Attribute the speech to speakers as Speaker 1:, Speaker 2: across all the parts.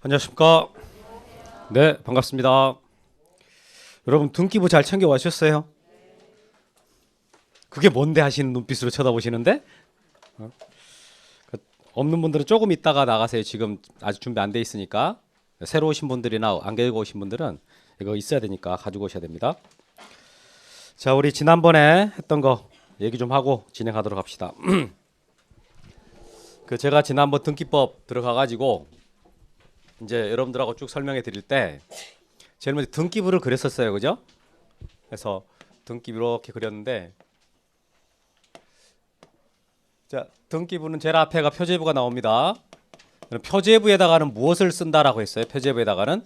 Speaker 1: 안녕하십니까. 네, 반갑습니다. 여러분 등기부 잘 챙겨 와셨어요? 그게 뭔데 하시는 눈빛으로 쳐다보시는데 그, 없는 분들은 조금 있다가 나가세요. 지금 아직 준비 안 돼 있으니까. 새로 오신 분들이나 안 가지고 오신 분들은 이거 있어야 되니까 가지고 오셔야 됩니다. 자, 우리 지난번에 했던 거 얘기 좀 하고 진행하도록 합시다. 제가 지난번 등기법 들어가 가지고 이제 여러분들하고 쭉 설명해 드릴 때 제일 먼저 등기부를 그렸었어요. 그죠? 그래서 등기부 이렇게 그렸는데, 자, 등기부는 제일 앞에가 표제부가 나옵니다. 그럼 표제부에다가는 무엇을 쓴다라고 했어요? 표제부에다가는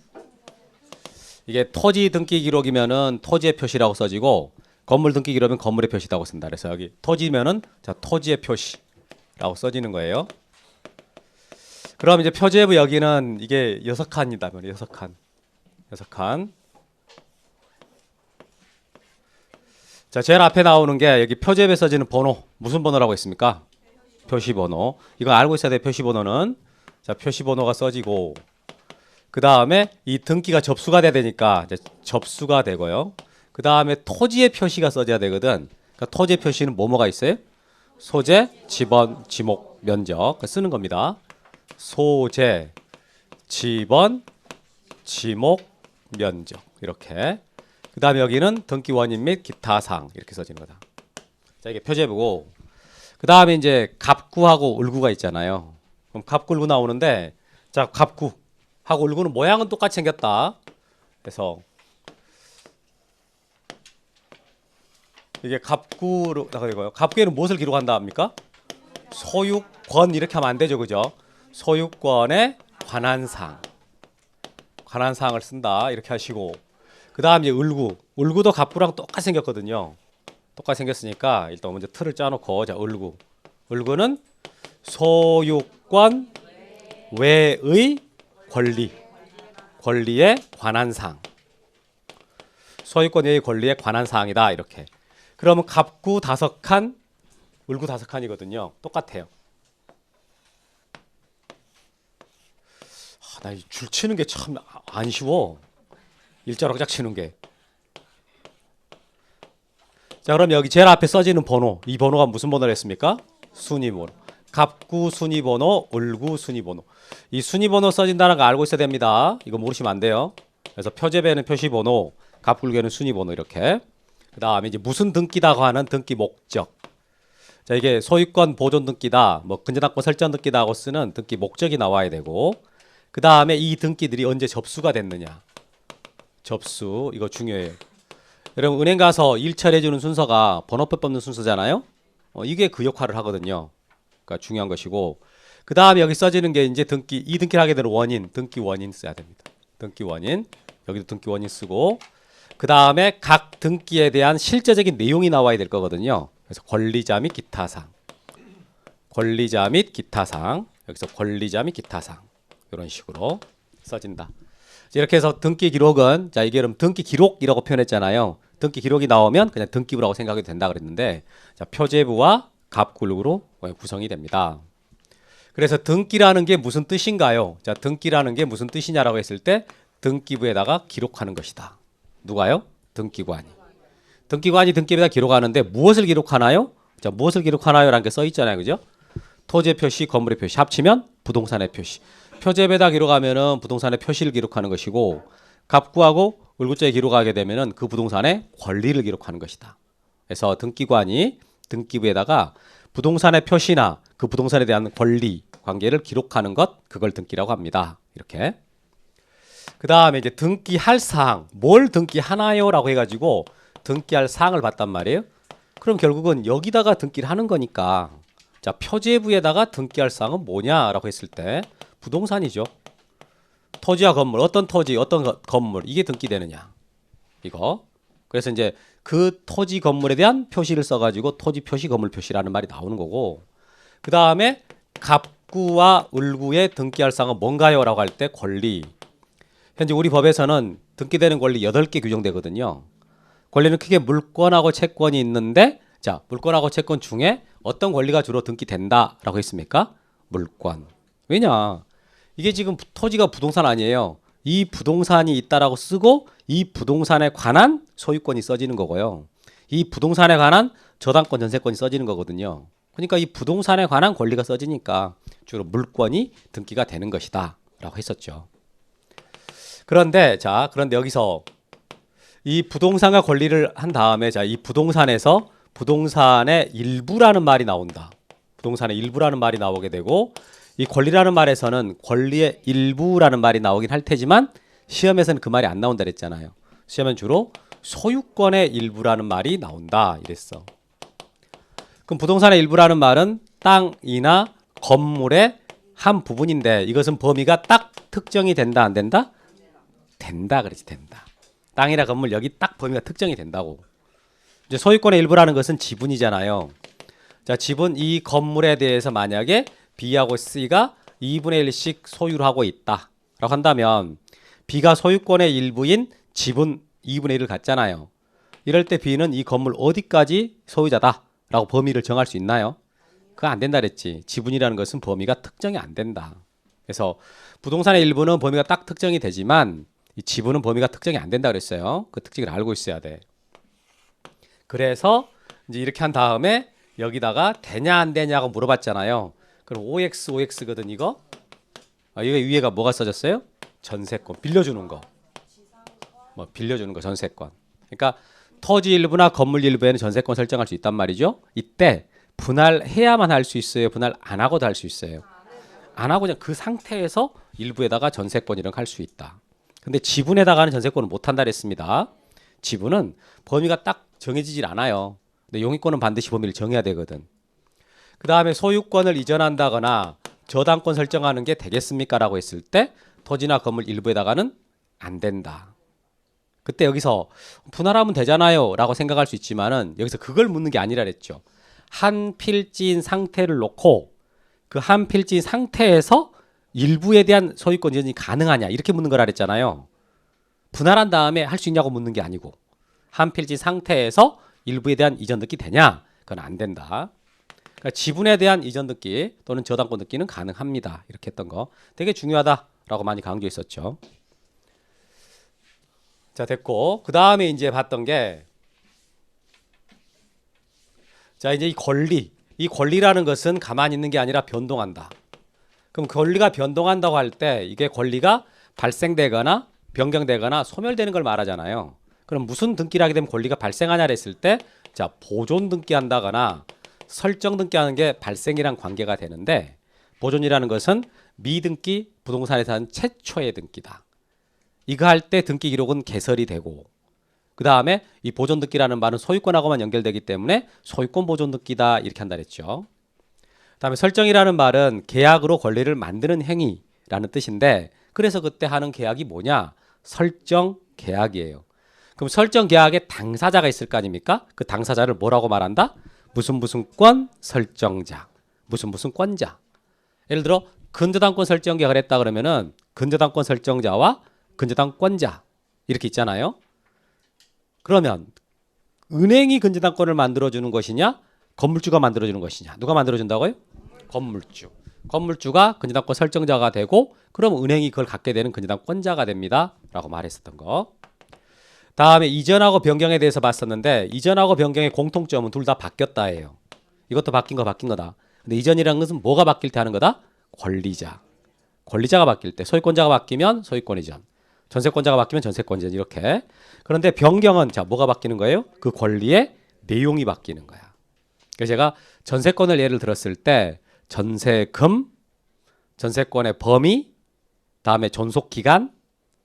Speaker 1: 이게 토지 등기 기록이면은 토지의 표시라고 써지고, 건물 등기 기록이면 건물의 표시라고 쓴다. 그래서 여기 토지면은 자, 토지의 표시라고 써지는 거예요. 그럼 이제 표제부 여기는 이게 6칸이다. 6칸. 6칸. 자, 제일 앞에 나오는 게 여기 표제부에 써지는 번호. 무슨 번호라고 했습니까? 표시번호. 이거 알고 있어야 돼. 표시번호는. 자, 표시번호가 써지고, 그 다음에 이 등기가 접수가 돼야 되니까 이제 접수가 되고요. 그 다음에 토지의 표시가 써져야 되거든. 그러니까 토지의 표시는 뭐가 있어요? 소재, 지번, 지목, 면적 쓰는 겁니다. 소재, 지번, 지목, 면적 이렇게. 그 다음에 여기는 등기 원인 및 기타 사항 이렇게 써지는 거다. 자, 이게 표제부고, 그 다음에 이제 갑구하고 울구가 있잖아요. 그럼 갑구 울구 나오는데, 자, 갑구하고 울구는 모양은 똑같이 생겼다. 그래서 이게 갑구로 나가고요. 갑구에는 무엇을 기록한다 합니까? 소유권 이렇게 하면 안 되죠, 그죠? 소유권에 관한 사항, 관한 사항을 쓴다 이렇게 하시고, 그 다음 이제 울구도 갑구랑 똑같이 생겼거든요. 똑같이 생겼으니까 일단 먼저 틀을 짜놓고, 자, 울구는 소유권 외의 권리에 관한 사항, 소유권 외의 권리에 관한 사항이다 이렇게. 그러면 갑구 5칸, 울구 5칸이거든요. 똑같아요. 나 줄 치는 게 참 안 쉬워. 일자로 쫙 치는 게. 자, 그럼 여기 제일 앞에 써지는 번호, 이 번호가 무슨 번호를 했습니까? 순위번호. 갑구 순위번호, 울구 순위번호. 이 순위번호 써진다는 거 알고 있어야 됩니다. 이거 모르시면 안 돼요. 그래서 표제배는 표시번호, 갑굴계는 순위번호 이렇게. 그 다음에 이제 무슨 등기다고 하는 등기 목적. 자, 이게 소유권 보존 등기다, 뭐 근저당권 설정 등기다 하고 쓰는 등기 목적이 나와야 되고, 그 다음에 이 등기들이 언제 접수가 됐느냐. 접수, 이거 중요해요. 여러분, 은행 가서 일 처리해주는 순서가 번호표 뽑는 순서잖아요. 이게 그 역할을 하거든요. 그러니까 중요한 것이고, 그 다음에 여기 써지는 게 이제 이 등기를 하게 되는 원인, 등기 원인 써야 됩니다. 등기 원인, 여기도 등기 원인 쓰고, 그 다음에 각 등기에 대한 실제적인 내용이 나와야 될 거거든요. 그래서 권리자 및 기타 사항, 권리자 및 기타 사항, 여기서 권리자 및 기타 사항 이런 식으로 써진다. 이렇게 해서 등기 기록은, 자, 이게 그럼 등기 기록이라고 표현했잖아요. 등기 기록이 나오면 그냥 등기부라고 생각해도 된다 그랬는데, 자, 표제부와 갑굴구로 구성이 됩니다. 그래서 등기라는 게 무슨 뜻인가요? 자, 등기라는 게 무슨 뜻이냐라고 했을 때 등기부에다가 기록하는 것이다. 누가요? 등기관이. 등기관이 등기부에다 기록하는데 무엇을 기록하나요? 자, 무엇을 기록하나요? 라는 게 써 있잖아요. 그죠? 토지의 표시, 건물의 표시 합치면 부동산의 표시. 표제부에다 기록하면은 부동산의 표시를 기록하는 것이고, 갑구하고 울구자에 기록하게 되면은 그 부동산의 권리를 기록하는 것이다. 그래서 등기관이 등기부에다가 부동산의 표시나 그 부동산에 대한 권리 관계를 기록하는 것, 그걸 등기라고 합니다. 이렇게. 그 다음에 이제 등기할 사항, 뭘 등기하나요? 라고 해가지고 등기할 사항을 봤단 말이에요. 그럼 결국은 여기다가 등기를 하는 거니까, 자, 표제부에다가 등기할 사항은 뭐냐라고 했을 때 부동산이죠. 토지와 건물, 어떤 토지, 어떤 건물, 이게 등기되느냐, 이거. 그래서 이제 그 토지 건물에 대한 표시를 써가지고 토지 표시, 건물 표시라는 말이 나오는 거고, 그 다음에 갑구와 울구에 등기할 사항은 뭔가요? 라고 할 때 권리. 현재 우리 법에서는 등기되는 권리 8개 규정되거든요. 권리는 크게 물권하고 채권이 있는데, 자, 물권하고 채권 중에 어떤 권리가 주로 등기된다라고 했습니까? 물권. 왜냐? 이게 지금 토지가 부동산 아니에요. 이 부동산이 있다라고 쓰고 이 부동산에 관한 소유권이 써지는 거고요. 이 부동산에 관한 저당권, 전세권이 써지는 거거든요. 그러니까 이 부동산에 관한 권리가 써지니까 주로 물권이 등기가 되는 것이다 라고 했었죠. 그런데 여기서 이 부동산과 권리를 한 다음에 이 부동산에서 부동산의 일부라는 말이 나온다. 부동산의 일부라는 말이 나오게 되고 이 권리라는 말에서는 권리의 일부라는 말이 나오긴 할 테지만 시험에서는 그 말이 안 나온다 그랬잖아요. 시험은 주로 소유권의 일부라는 말이 나온다 이랬어. 그럼 부동산의 일부라는 말은 땅이나 건물의 한 부분인데 이것은 범위가 딱 특정이 된다 안 된다? 된다 그렇지 된다. 땅이나 건물 여기 딱 범위가 특정이 된다고. 이제 소유권의 일부라는 것은 지분이잖아요. 자, 지분 이 건물에 대해서 만약에 B하고 C가 2분의 1씩 소유를 하고 있다라고 한다면 B가 소유권의 일부인 지분 2분의 1을 갖잖아요. 이럴 때 B는 이 건물 어디까지 소유자다라고 범위를 정할 수 있나요? 그거 안 된다 그랬지. 지분이라는 것은 범위가 특정이 안 된다. 그래서 부동산의 일부는 범위가 딱 특정이 되지만 이 지분은 범위가 특정이 안 된다 그랬어요. 그 특징을 알고 있어야 돼. 그래서 이제 이렇게 한 다음에 여기다가 되냐 안 되냐고 물어봤잖아요. 그럼 OX거든 이거. 이거 위에가 뭐가 써졌어요? 전세권 빌려주는 거. 뭐 빌려주는 거 전세권. 그러니까 토지 일부나 건물 일부에는 전세권 설정할 수 있단 말이죠. 이때 분할해야만 할 수 있어요. 분할 안 하고도 할 수 있어요. 안 하고 그냥 그 상태에서 일부에다가 전세권 이런 거 할 수 있다. 근데 지분에다가는 전세권을 못 한다 그랬습니다. 지분은 범위가 딱 정해지질 않아요. 근데 용의권은 반드시 범위를 정해야 되거든. 그 다음에 소유권을 이전한다거나 저당권 설정하는 게 되겠습니까? 라고 했을 때 토지나 건물 일부에다가는 안 된다. 그때 여기서 분할하면 되잖아요 라고 생각할 수 있지만은 여기서 그걸 묻는 게 아니라 그랬죠. 한 필지인 상태를 놓고 그 한 필지인 상태에서 일부에 대한 소유권 이전이 가능하냐 이렇게 묻는 거라 그랬잖아요. 분할한 다음에 할 수 있냐고 묻는 게 아니고 한 필지 상태에서 일부에 대한 이전 등기 되냐? 그건 안 된다. 그러니까 지분에 대한 이전 등기 또는 저당권 등기는 가능합니다. 이렇게 했던 거 되게 중요하다라고 많이 강조했었죠. 자, 됐고 그 다음에 이제 봤던 게 자, 이제 이 권리라는 것은 가만히 있는 게 아니라 변동한다. 그럼 권리가 변동한다고 할 때 이게 권리가 발생되거나 변경되거나 소멸되는 걸 말하잖아요. 그럼 무슨 등기를 하게 되면 권리가 발생하냐 했을 때 자, 보존 등기한다거나 설정 등기하는 게 발생이랑 관계가 되는데 보존이라는 것은 미등기 부동산에서 한 최초의 등기다. 이거 할 때 등기 기록은 개설이 되고 그 다음에 이 보존 등기라는 말은 소유권하고만 연결되기 때문에 소유권 보존 등기다 이렇게 한다 그랬죠. 그다음에 설정이라는 말은 계약으로 권리를 만드는 행위라는 뜻인데 그래서 그때 하는 계약이 뭐냐? 설정 계약이에요. 그럼 설정 계약에 당사자가 있을 거 아닙니까? 그 당사자를 뭐라고 말한다? 무슨 권 설정자, 무슨 권자. 예를 들어 근저당권 설정 계약을 했다 그러면은 근저당권 설정자와 근저당권자 이렇게 있잖아요. 그러면 은행이 근저당권을 만들어주는 것이냐? 건물주가 만들어주는 것이냐? 누가 만들어준다고요? 건물주가 근저당권 설정자가 되고 그럼 은행이 그걸 갖게 되는 근저당권자가 됩니다 라고 말했었던 거. 다음에 이전하고 변경에 대해서 봤었는데 이전하고 변경의 공통점은 둘 다 바뀌었다예요. 이것도 바뀐 거다. 근데 이전이라는 것은 뭐가 바뀔 때 하는 거다? 권리자가 바뀔 때. 소유권자가 바뀌면 소유권 이전, 전세권자가 바뀌면 전세권 이전 이렇게. 그런데 변경은 자 뭐가 바뀌는 거예요? 그 권리의 내용이 바뀌는 거야. 그래서 제가 전세권을 예를 들었을 때 전세금, 전세권의 범위, 다음에 존속기간,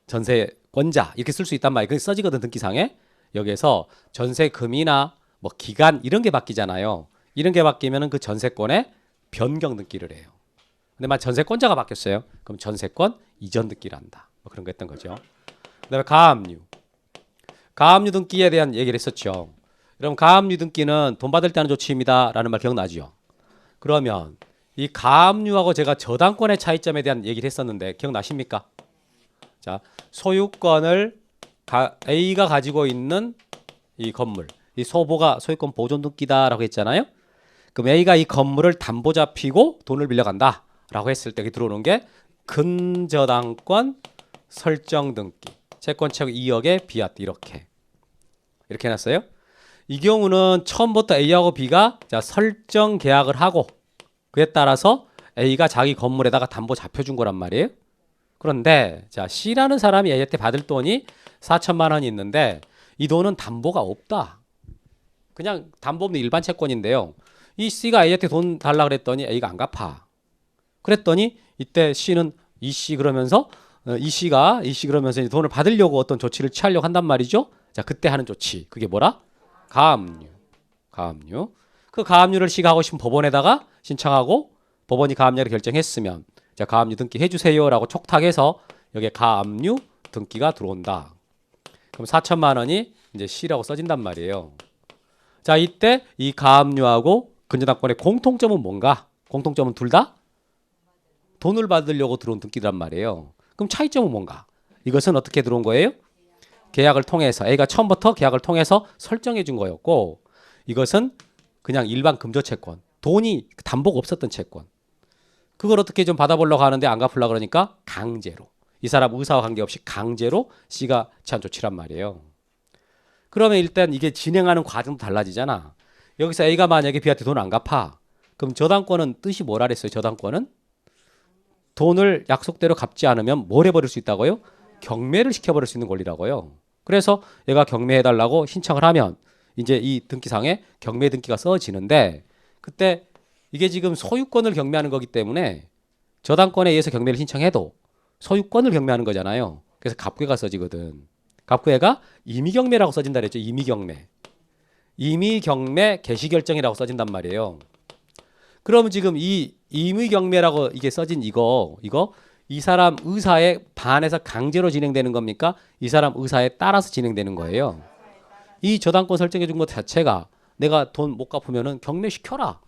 Speaker 1: 전세권자 이렇게 쓸 수 있단 말이에요. 그게 써지거든 등기상에. 여기에서 전세금이나 뭐 기간 이런 게 바뀌잖아요. 이런 게 바뀌면은 그 전세권의 변경 등기를 해요. 근데 만 전세권자가 바뀌었어요. 그럼 전세권 이전 등기를 한다. 뭐 그런 거 했던 거죠. 그다음에 가압류 등기에 대한 얘기를 했었죠. 그럼 가압류 등기는 돈 받을 때 하는 조치입니다 라는 말 기억나죠? 그러면 이 가압류하고 제가 저당권의 차이점에 대한 얘기를 했었는데 기억나십니까? 자, 소유권을 A가 가지고 있는 이 건물, 이 소보가 소유권 보존 등기다라고 했잖아요. 그럼 A가 이 건물을 담보 잡히고 돈을 빌려간다라고 했을 때 들어오는 게 근저당권 설정 등기 채권 최고 2억에 B한테 이렇게 해놨어요. 이 경우는 처음부터 A하고 B가 자, 설정 계약을 하고 그에 따라서 A가 자기 건물에다가 담보 잡혀준 거란 말이에요. 그런데 자, C라는 사람이 A한테 받을 돈이 4천만 원이 있는데 이 돈은 담보가 없다. 그냥 담보 없는 일반 채권인데요. 이 C가 A한테 돈 달라 그랬더니 A가 안 갚아. 그랬더니 이때 C는 이 C 그러면서 이 C가 그러면서 이제 돈을 받으려고 어떤 조치를 취하려고 한단 말이죠. 자, 그때 하는 조치. 그게 뭐라? 가압류. 가압류. 그 가압류를 C가 하고 싶은 법원에다가 신청하고 법원이 가압류를 결정했으면 자, 가압류 등기 해주세요라고 촉탁해서 여기에 가압류 등기가 들어온다. 그럼 4천만 원이 이제 C라고 써진단 말이에요. 자, 이때 이 가압류하고 근저당권의 공통점은 뭔가? 공통점은 둘 다 돈을 받으려고 들어온 등기란 말이에요. 그럼 차이점은 뭔가? 이것은 어떻게 들어온 거예요? 계약을 통해서 A가 처음부터 계약을 통해서 설정해 준 거였고 이것은 그냥 일반 금저채권 돈이 담보가 없었던 채권 그걸 어떻게 좀 받아보려고 하는데 안 갚으려고 그러니까 강제로 이 사람 의사와 관계없이 강제로 C가 취한 조치란 말이에요. 그러면 일단 이게 진행하는 과정도 달라지잖아. 여기서 A가 만약에 B한테 돈을 안 갚아 그럼 저당권은 뜻이 뭐라 그랬어요? 저당권은 돈을 약속대로 갚지 않으면 뭘 해버릴 수 있다고요? 경매를 시켜버릴 수 있는 권리라고요. 그래서 얘가 경매해달라고 신청을 하면 이제 이 등기상에 경매 등기가 써지는데 그때 이게 지금 소유권을 경매하는 거기 때문에 저당권에 의해서 경매를 신청해도 소유권을 경매하는 거잖아요. 그래서 갑괴가 써지거든. 갑괴가 임의경매라고 써진다 그랬죠. 임의경매. 임의경매 개시결정이라고 써진단 말이에요. 그러면 지금 이 임의경매라고 이게 써진 이거 이 사람 의사에 반해서 강제로 진행되는 겁니까? 이 사람 의사에 따라서 진행되는 거예요. 이 저당권 설정해 준 것 자체가 내가 돈 못 갚으면은 경매시켜라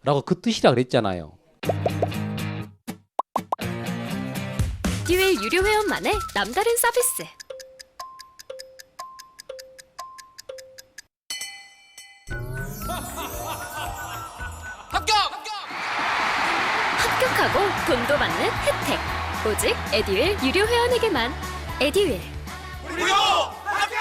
Speaker 1: 라고 그 뜻이라 그랬잖아요.
Speaker 2: 에듀윌 유료 회원만의 남다른 서비스. 합격하고 돈도 받는 혜택. 오직 에듀윌 유료 회원에게만. 에듀윌.
Speaker 3: 무료 합격!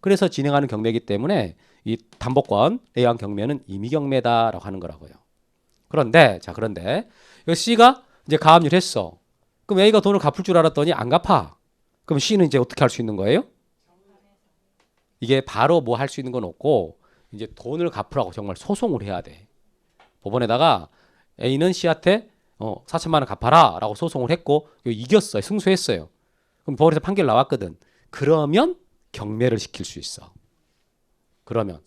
Speaker 1: 그래서 진행하는 경매이기 때문에 이 담보권 A항 경매는 임의경매다라고 하는 거라고요. 그런데 여기 C가 이제 가압류를 했어. 그럼 A가 돈을 갚을 줄 알았더니 안 갚아. 그럼 C는 이제 어떻게 할 수 있는 거예요? 이게 바로 뭐 할 수 있는 건 없고 이제 돈을 갚으라고 정말 소송을 해야 돼. 법원에다가 A는 C한테 4천만 원 갚아라 라고 소송을 했고 이겼어요. 승소했어요. 그럼 법원에서 판결 나왔거든. 그러면 경매를 시킬 수 있어. 그럼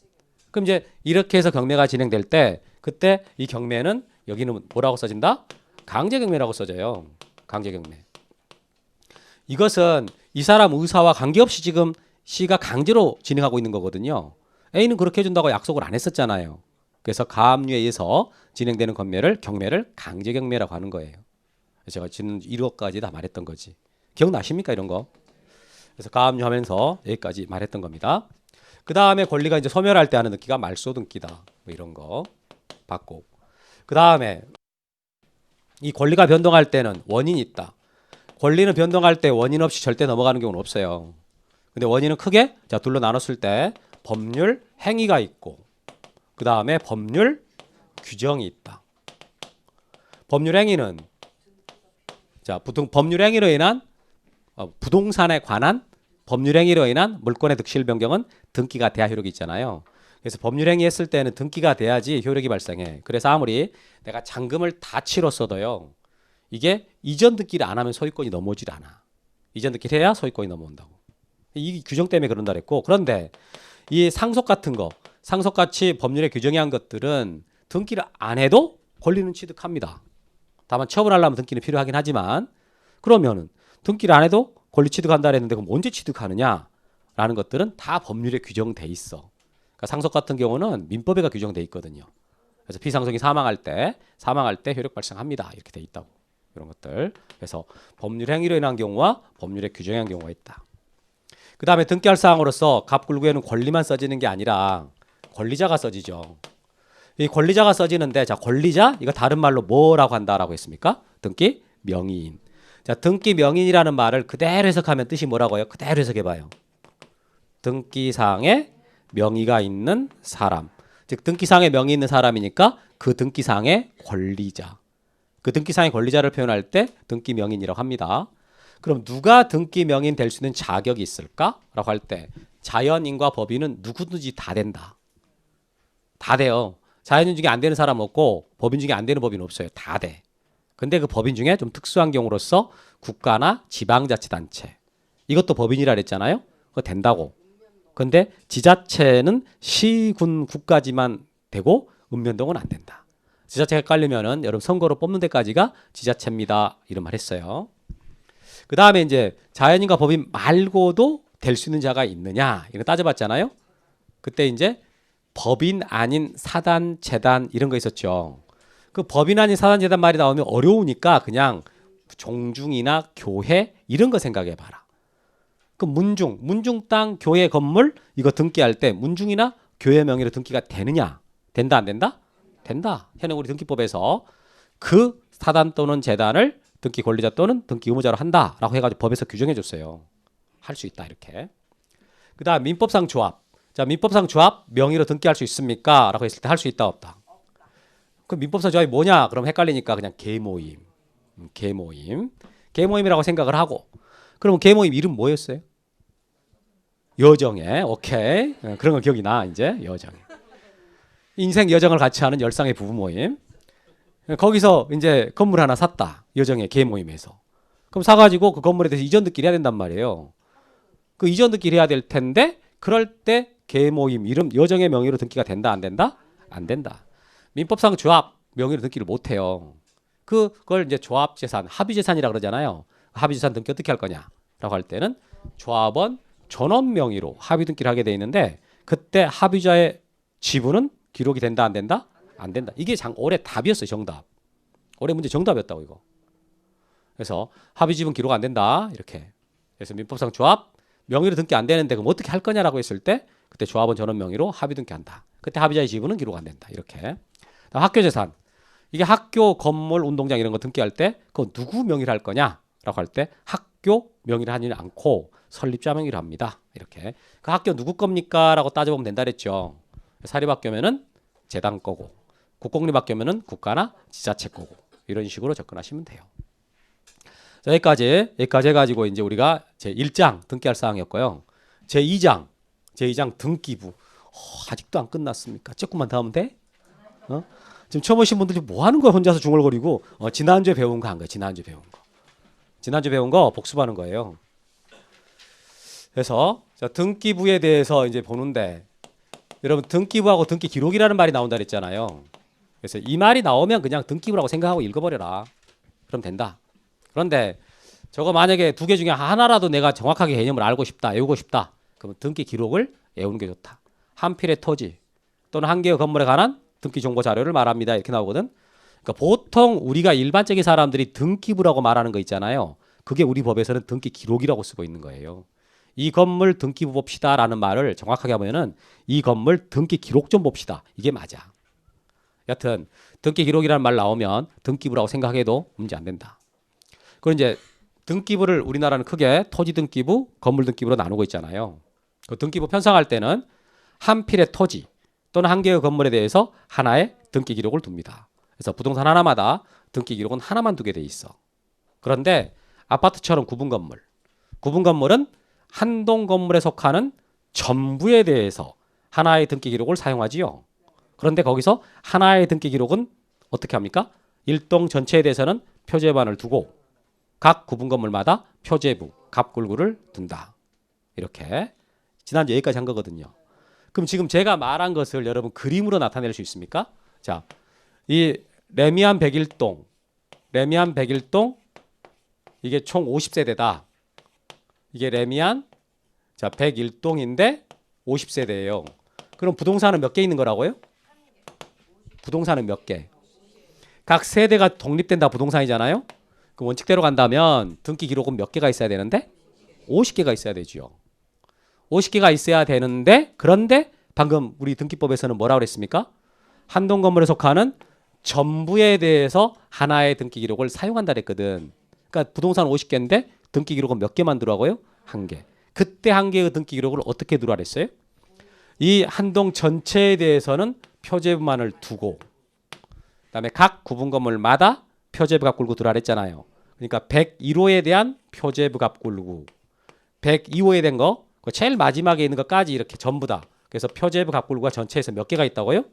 Speaker 1: 이제 이렇게 해서 경매가 진행될 때 그때 이 경매는 여기는 뭐라고 써진다? 강제경매라고 써져요. 강제경매. 이것은 이 사람 의사와 관계없이 지금 C가 강제로 진행하고 있는 거거든요. A는 그렇게 해준다고 약속을 안 했었잖아요. 그래서 가압류에 의해서 진행되는 경매를 강제경매라고 하는 거예요. 제가 지금 1호까지 다 말했던 거지. 기억나십니까 이런 거? 그래서 가압류 하면서 여기까지 말했던 겁니다. 그 다음에 권리가 이제 소멸할 때 하는 등기가 말소등기다. 뭐 이런 거 받고. 그 다음에 이 권리가 변동할 때는 원인이 있다. 권리는 변동할 때 원인 없이 절대 넘어가는 경우는 없어요. 근데 원인은 크게 자 둘로 나눴을 때 법률 행위가 있고 그 다음에 법률 규정이 있다. 법률 행위는 자 법률 행위로 인한 부동산에 관한 법률 행위로 인한 물권의 득실 변경은 등기가 돼야 효력이 있잖아요. 그래서 법률 행위 했을 때는 등기가 돼야지 효력이 발생해. 그래서 아무리 내가 잔금을 다 치렀어도요. 이게 이전 등기를 안 하면 소유권이 넘어오질 않아. 이전 등기를 해야 소유권이 넘어온다고. 이 규정 때문에 그런다 그랬고 그런데 이 상속 같은 거 상속같이 법률에 규정이 한 것들은 등기를 안 해도 권리는 취득합니다. 다만 처분하려면 등기는 필요하긴 하지만 그러면은 등기를 안 해도 권리 취득한다 했는데 그럼 언제 취득하느냐라는 것들은 다 법률에 규정돼 있어. 그러니까 상속 같은 경우는 민법에가 규정돼 있거든요. 그래서 피상속이 사망할 때 효력 발생합니다. 이렇게 돼 있다고. 이런 것들. 그래서 법률 행위로 인한 경우와 법률에 규정한 경우가 있다. 그 다음에 등기할 사항으로서 갑굴구에는 권리만 써지는 게 아니라 권리자가 써지죠. 이 권리자가 써지는데 자 권리자 이거 다른 말로 뭐라고 한다라고 했습니까? 등기 명의인. 자 등기 명의인이라는 말을 그대로 해석하면 뜻이 뭐라고요? 그대로 해석해봐요. 등기상에 명의가 있는 사람. 즉 등기상에 명의 있는 사람이니까 그 등기상의 권리자. 그 등기상의 권리자를 표현할 때 등기 명의인이라고 합니다. 그럼 누가 등기 명의인 될 수 있는 자격이 있을까? 라고 할 때 자연인과 법인은 누구든지 다 된다. 다 돼요. 자연인 중에 안 되는 사람 없고 법인 중에 안 되는 법인 없어요. 다 돼. 근데 그 법인 중에 좀 특수한 경우로서 국가나 지방자치단체 이것도 법인이라 그랬잖아요. 그거 된다고. 근데 지자체는 시군 국가지만 되고 읍면동은 안 된다. 지자체가 헷갈리면은 여러분 선거로 뽑는 데까지가 지자체입니다. 이런 말 했어요. 그 다음에 이제 자연인과 법인 말고도 될 수 있는 자가 있느냐 이거 따져봤잖아요. 그때 이제 법인 아닌 사단, 재단 이런 거 있었죠. 그 법인 아닌 사단, 재단 말이 나오면 어려우니까 그냥 종중이나 교회 이런 거 생각해봐라. 그 문중 땅 교회 건물 이거 등기할 때 문중이나 교회 명의로 등기가 되느냐? 된다 안 된다? 된다. 현행 우리 등기법에서 그 사단 또는 재단을 등기 권리자 또는 등기 의무자로 한다라고 해가지고 법에서 규정해 줬어요. 할 수 있다 이렇게. 그 다음 민법상 조합. 자 민법상 조합 명의로 등기할 수 있습니까? 라고 했을 때 할 수 있다 없다? 그 민법상 조합이 뭐냐? 그럼 헷갈리니까 그냥 계모임. 계모임이라고 생각을 하고 그러면 계모임 이름 뭐였어요? 여정에. 오케이. 그런 거 기억이 나 이제 여정에. 인생 여정을 같이 하는 열상의 부부 모임. 거기서 이제 건물 하나 샀다. 여정의 계모임에서. 그럼 사가지고 그 건물에 대해서 이전 등기를 해야 된단 말이에요. 그 이전 등기를 해야 될 텐데 그럴 때 계모임 이름 여정의 명의로 등기가 된다 안 된다? 안 된다. 민법상 조합 명의로 등기를 못 해요. 그걸 이제 조합재산, 합의재산이라 그러잖아요. 합의재산 등기 어떻게 할 거냐라고 할 때는 조합원 전원 명의로 합의 등기를 하게 돼 있는데 그때 합의자의 지분은 기록이 된다 안 된다? 안 된다. 이게 올해 답이었어요. 정답. 올해 문제 정답이었다고 이거. 그래서 합의 지분 기록 안 된다. 이렇게. 그래서 민법상 조합 명의로 등기 안 되는데 그럼 어떻게 할 거냐라고 했을 때 그때 조합원 전원 명의로 합의 등기한다. 그때 합의자의 지분은 기록 안 된다. 이렇게. 학교 재산. 이게 학교 건물 운동장 이런 거 등기할 때 그거 누구 명의로 할 거냐라고 할 때 학교 명의로 하지는 않고 설립자 명의로 합니다. 이렇게. 그 학교 누구 겁니까? 라고 따져보면 된다 그랬죠. 사립학교면은 재단 거고 국공립학교면은 국가나 지자체 거고 이런 식으로 접근하시면 돼요. 자, 여기까지 해가지고 이제 우리가 제1장 등기할 사항이었고요. 제2장 등기부. 아직도 안 끝났습니까? 조금만 더 하면 돼? 지금 처음 오신 분들이 뭐 하는 거야? 혼자서 중얼거리고. 지난주에 배운 거 한 거야. 지난주에 배운 거 복습하는 거예요. 그래서 자, 등기부에 대해서 이제 보는데 여러분 등기부하고 등기 기록이라는 말이 나온다 그랬잖아요. 그래서 이 말이 나오면 그냥 등기부라고 생각하고 읽어버려라. 그럼 된다. 그런데 저거 만약에 두 개 중에 하나라도 내가 정확하게 개념을 알고 싶다, 외우고 싶다. 그러면 등기 기록을 외우는 게 좋다. 한 필의 토지 또는 한 개의 건물에 관한 등기 정보 자료를 말합니다. 이렇게 나오거든. 그러니까 보통 우리가 일반적인 사람들이 등기부라고 말하는 거 있잖아요. 그게 우리 법에서는 등기 기록이라고 쓰고 있는 거예요. 이 건물 등기부 봅시다라는 말을 정확하게 하면은 이 건물 등기 기록 좀 봅시다. 이게 맞아. 여튼 등기 기록이라는 말 나오면 등기부라고 생각해도 문제 안 된다. 그리고 이제 등기부를 우리나라는 크게 토지 등기부, 건물 등기부로 나누고 있잖아요. 그 등기부 편성할 때는 한 필의 토지 또는 한 개의 건물에 대해서 하나의 등기 기록을 둡니다. 그래서 부동산 하나마다 등기 기록은 하나만 두게 돼 있어. 그런데 아파트처럼 구분 건물은 한 동 건물에 속하는 전부에 대해서 하나의 등기 기록을 사용하지요. 그런데 거기서 하나의 등기 기록은 어떻게 합니까? 일동 전체에 대해서는 표제반을 두고 각 구분 건물마다 표제부, 갑굴구를 둔다. 이렇게 지난주 여기까지 한 거거든요. 그럼 지금 제가 말한 것을 여러분 그림으로 나타낼 수 있습니까? 자, 이 레미안 101동 이게 총 50세대다. 이게 레미안 101동인데 50세대예요. 그럼 부동산은 몇 개 있는 거라고요? 부동산은 몇 개? 각 세대가 독립된다 부동산이잖아요. 그 원칙대로 간다면 등기 기록은 몇 개가 있어야 되는데 50개가 있어야 되죠. 50개가 있어야 되는데 그런데 방금 우리 등기법에서는 뭐라고 그랬습니까? 한동 건물에 속하는 전부에 대해서 하나의 등기 기록을 사용한다 그랬거든. 그러니까 부동산 50개인데 등기 기록은 몇 개만 들어가고요? 한 개. 그때 한 개의 등기 기록을 어떻게 들어라 그랬어요? 이 한동 전체에 대해서는 표제부만을 두고 그다음에 각 구분 건물마다 표제부 갑굴구 들어라 그랬잖아요. 그러니까 101호에 대한 표제부 갑굴구 102호에 된 거 그 제일 마지막에 있는 것까지 이렇게 전부 다. 그래서 표제부 갑굴구가 전체에서 몇 개가 있다고요?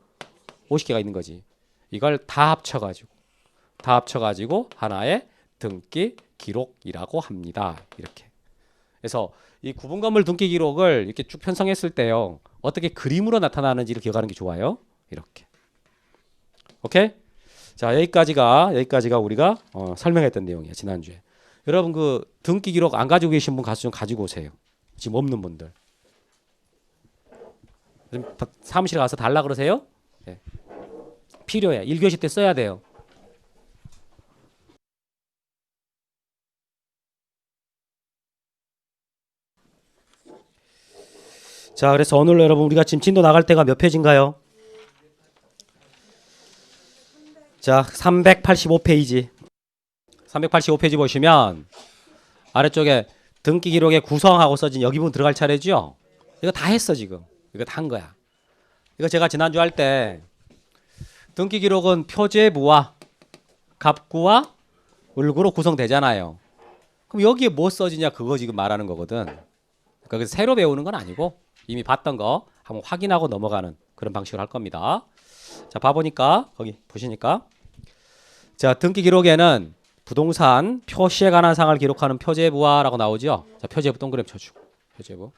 Speaker 1: 50개가 있는 거지. 이걸 다 합쳐가지고 하나의 등기 기록이라고 합니다. 이렇게. 그래서 이 구분 건물 등기 기록을 이렇게 쭉 편성했을 때요. 어떻게 그림으로 나타나는지를 기억하는 게 좋아요. 이렇게. 오케이? 자, 여기까지가 우리가 설명했던 내용이에요. 지난주에. 여러분 그 등기 기록 안 가지고 계신 분 가서 좀 가지고 오세요. 지금 없는 분들. 사무실에 가서 달라 그러세요? 네. 필요해. 1교시 때 써야 돼요. 자, 그래서 오늘 여러분 우리가 지금 진도 나갈 때가 몇 페이지인가요? 자, 385페이지. 385페이지 보시면 아래쪽에 등기 기록의 구성하고 써진 여기 부분 들어갈 차례죠? 이거 다 했어 지금. 이거 다 한 거야. 이거 제가 지난주 할 때 등기 기록은 표제부와 갑구와 을구로 구성되잖아요. 그럼 여기에 뭐 써지냐 그거 지금 말하는 거거든. 그러니까 새로 배우는 건 아니고 이미 봤던 거 한번 확인하고 넘어가는 그런 방식으로 할 겁니다. 자, 봐보니까 거기 보시니까 자, 등기 기록에는 부동산 표시에 관한 사항을 기록하는 표제부와라고 나오죠. 자, 표제부 동그라미 쳐주고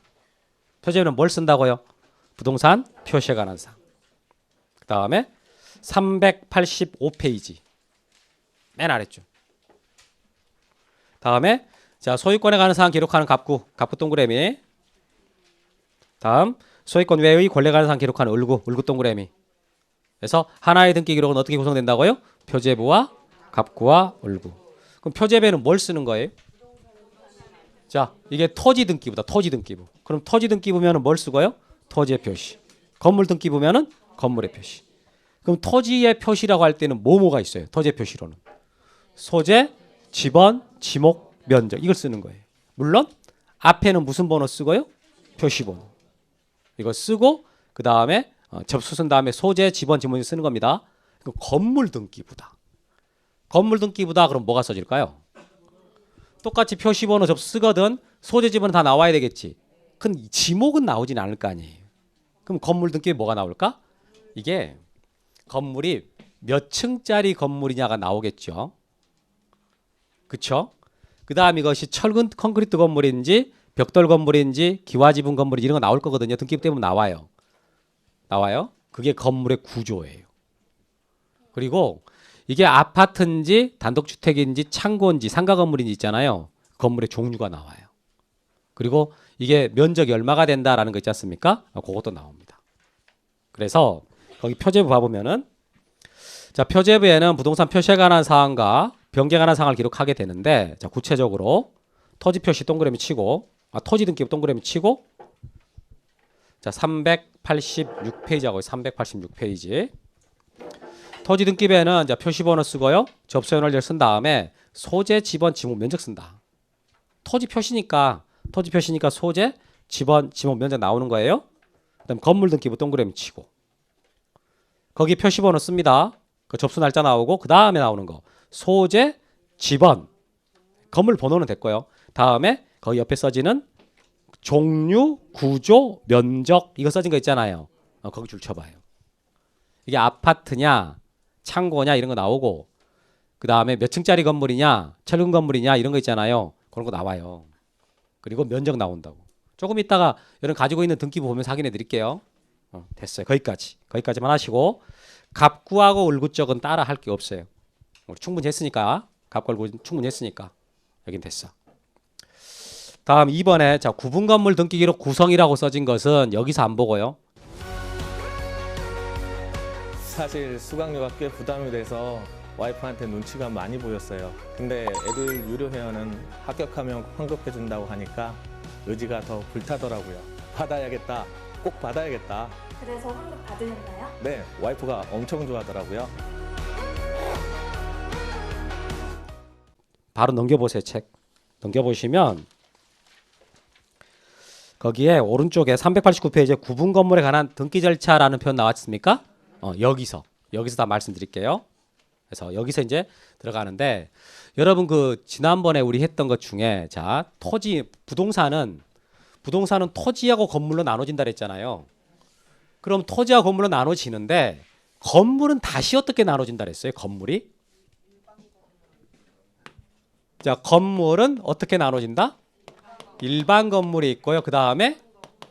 Speaker 1: 표제부는 뭘 쓴다고요? 부동산 표시에 관한 사항. 그 다음에 385페이지 맨 아래쪽. 다음에 자, 소유권에 관한 사항 기록하는 갑구 동그라미. 다음 소유권 외의 권리에 관한 사항 기록하는 을구 동그라미. 그래서 하나의 등기 기록은 어떻게 구성된다고요? 표제부와 갑구와 을구. 그럼 표제부에는 뭘 쓰는 거예요? 자, 이게 토지 등기부다. 토지 등기부. 그럼 토지 등기부면은 뭘 쓰고요? 토지의 표시. 건물 등기부면은 건물의 표시. 그럼 토지의 표시라고 할 때는 뭐가 있어요? 토지의 표시로는 소재, 지번, 지목, 면적 이걸 쓰는 거예요. 물론 앞에는 무슨 번호 쓰고요? 표시번호. 이거 쓰고 그 다음에 접수 쓴 다음에 소재, 지번, 지목을 쓰는 겁니다. 건물 등기부다. 건물 등기부다 그럼 뭐가 써질까요? 똑같이 표시번호 접수 쓰거든 소재, 지번은 다 나와야 되겠지. 그럼 지목은 나오진 않을 거 아니에요. 그럼 건물 등기부에 뭐가 나올까? 이게 건물이 몇 층짜리 건물이냐가 나오겠죠. 그쵸? 그 다음 이것이 철근 콘크리트 건물인지 벽돌 건물인지 기와지붕 건물인지 이런 거 나올 거거든요. 등기부 때문에 나와요. 그게 건물의 구조예요. 그리고 이게 아파트인지 단독주택인지 창고인지 상가 건물인지 있잖아요. 건물의 종류가 나와요. 그리고 이게 면적이 얼마가 된다라는 거 있지 않습니까? 그것도 나옵니다. 그래서 거기 표제부 봐보면은 자, 표제부에는 부동산 표시에 관한 사항과 변경에 관한 사항을 기록하게 되는데 자, 구체적으로 토지 표시 동그라미 치고 토지 등기부 동그라미 치고 자, 386페이지하고 386페이지 토지 등기부에는 자, 표시번호 쓰고요. 접수연월일 쓴 다음에 소재, 지번, 지목, 면적 쓴다. 토지 표시니까 소재, 지번, 지목, 면적 나오는 거예요. 그다음 건물 등기부 동그라미 치고 거기 표시번호 씁니다. 그 접수 날짜 나오고 그 다음에 나오는 거 소재, 지번, 건물 번호는 됐고요. 다음에 거기 옆에 써지는 종류, 구조, 면적 이거 써진 거 있잖아요. 거기 줄 쳐봐요. 이게 아파트냐 창고냐 이런 거 나오고 그 다음에 몇 층짜리 건물이냐 철근 건물이냐 이런 거 있잖아요. 그런 거 나와요. 그리고 면적 나온다고. 조금 있다가 여러분 가지고 있는 등기부 보면서 확인해 드릴게요. 됐어요. 거기까지만 하시고 갑구하고 을구 쪽은 따라 할 게 없어요. 우리 충분히 했으니까 갑구 을구 충분히 했으니까 여긴 됐어. 다음 2번에 자, 구분 건물 등기 기록 구성이라고 써진 것은 여기서 안 보고요.
Speaker 4: 사실 수강료가 꽤 부담이 돼서 와이프한테 눈치가 많이 보였어요. 근데 에듀윌 유료 회원은 합격하면 환급해준다고 하니까 의지가 더 불타더라고요. 받아야겠다. 꼭 받아야겠다.
Speaker 5: 그래서 환급 받으셨나요?
Speaker 4: 네, 와이프가 엄청 좋아하더라고요.
Speaker 1: 바로 넘겨보세요. 책 넘겨보시면 거기에 오른쪽에 389페이지에 구분 건물에 관한 등기 절차라는 표현 나왔습니까? 여기서 다 말씀드릴게요. 그래서 여기서 이제 들어가는데 여러분 그 지난번에 우리 했던 것 중에 자 토지 부동산은 토지하고 건물로 나눠진다 그랬잖아요. 그럼 토지와 건물로 나눠지는데 건물은 다시 어떻게 나눠진다 그랬어요? 건물이 자 건물은 어떻게 나눠진다? 일반 건물이 있고요. 그 다음에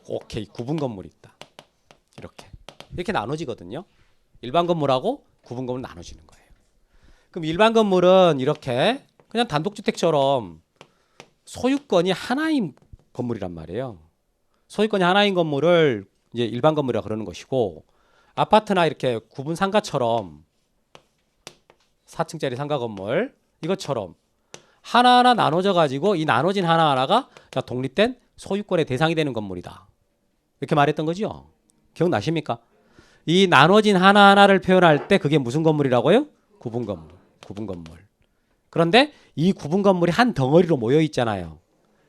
Speaker 1: 오케이 구분 건물이 있다. 이렇게 나눠지거든요. 일반 건물하고 구분 건물 나눠지는 거예요. 그럼 일반 건물은 이렇게 그냥 단독주택처럼 소유권이 하나인 건물이란 말이에요. 소유권이 하나인 건물을 이제 일반 건물이라 그러는 것이고 아파트나 이렇게 구분 상가처럼 4층짜리 상가 건물 이것처럼 하나하나 나눠져 가지고 이 나눠진 하나하나가 독립된 소유권의 대상이 되는 건물이다. 이렇게 말했던 거죠. 기억나십니까? 이 나눠진 하나하나를 표현할 때 그게 무슨 건물이라고요? 구분 건물. 그런데 이 구분 건물이 한 덩어리로 모여 있잖아요.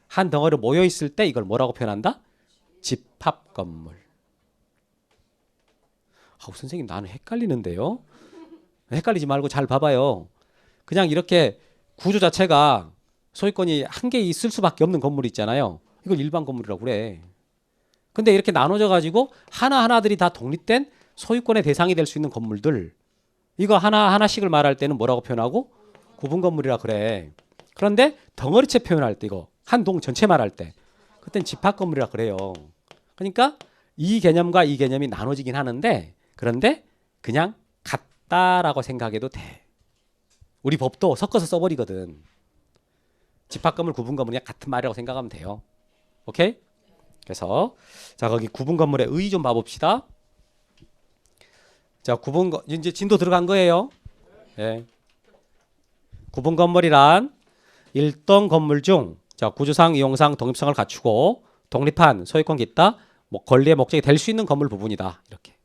Speaker 1: 한 덩어리로 모여 있을 때 이걸 뭐라고 표현한다? 집합 건물. 선생님 나는 헷갈리는데요. 헷갈리지 말고 잘 봐봐요. 그냥 이렇게 구조 자체가 소유권이 한 개 있을 수밖에 없는 건물이 있잖아요. 이걸 일반 건물이라고 그래. 근데 이렇게 나눠져 가지고 하나하나들이 다 독립된 소유권의 대상이 될 수 있는 건물들 이거 하나하나씩을 말할 때는 뭐라고 표현하고? 구분 건물이라 그래. 그런데 덩어리째 표현할 때 이거 한 동 전체 말할 때 그땐 집합 건물이라 그래요. 그러니까 이 개념과 이 개념이 나눠지긴 하는데 그런데 그냥 같다라고 생각해도 돼. 우리 법도 섞어서 써버리거든. 집합 건물, 구분 건물이 같은 말이라고 생각하면 돼요. 오케이? 그래서 자 거기 구분 건물의 의 좀 봐봅시다. 자 이제 진도 들어간 거예요. 예. 구분 건물이란 일동 건물 중 자 구조상, 이용상, 독립성을 갖추고 독립한 소유권이 있다. 권리의 목적이 될 수 있는 건물 부분이다. 이렇게.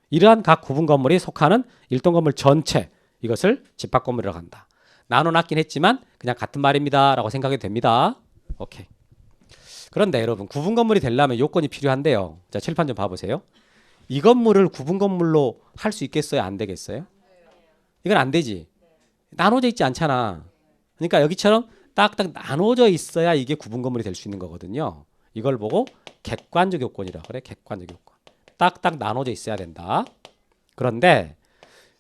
Speaker 1: 이러한 각 구분 건물이 속하는 일동 건물 전체 이것을 집합 건물이라고 한다. 나눠놨긴 했지만 그냥 같은 말입니다라고 생각해도 됩니다. 오케이. 그런데 여러분 구분 건물이 되려면 요건이 필요한데요. 자 칠판 좀 봐보세요. 이 건물을 구분 건물로 할 수 있겠어요? 안 되겠어요? 이건 안 되지. 나눠져 있지 않잖아. 그러니까 여기처럼 딱딱 나눠져 있어야 이게 구분 건물이 될 수 있는 거거든요. 이걸 보고 객관적 요건이라고 그래. 객관적 요건. 딱딱 나눠져 있어야 된다. 그런데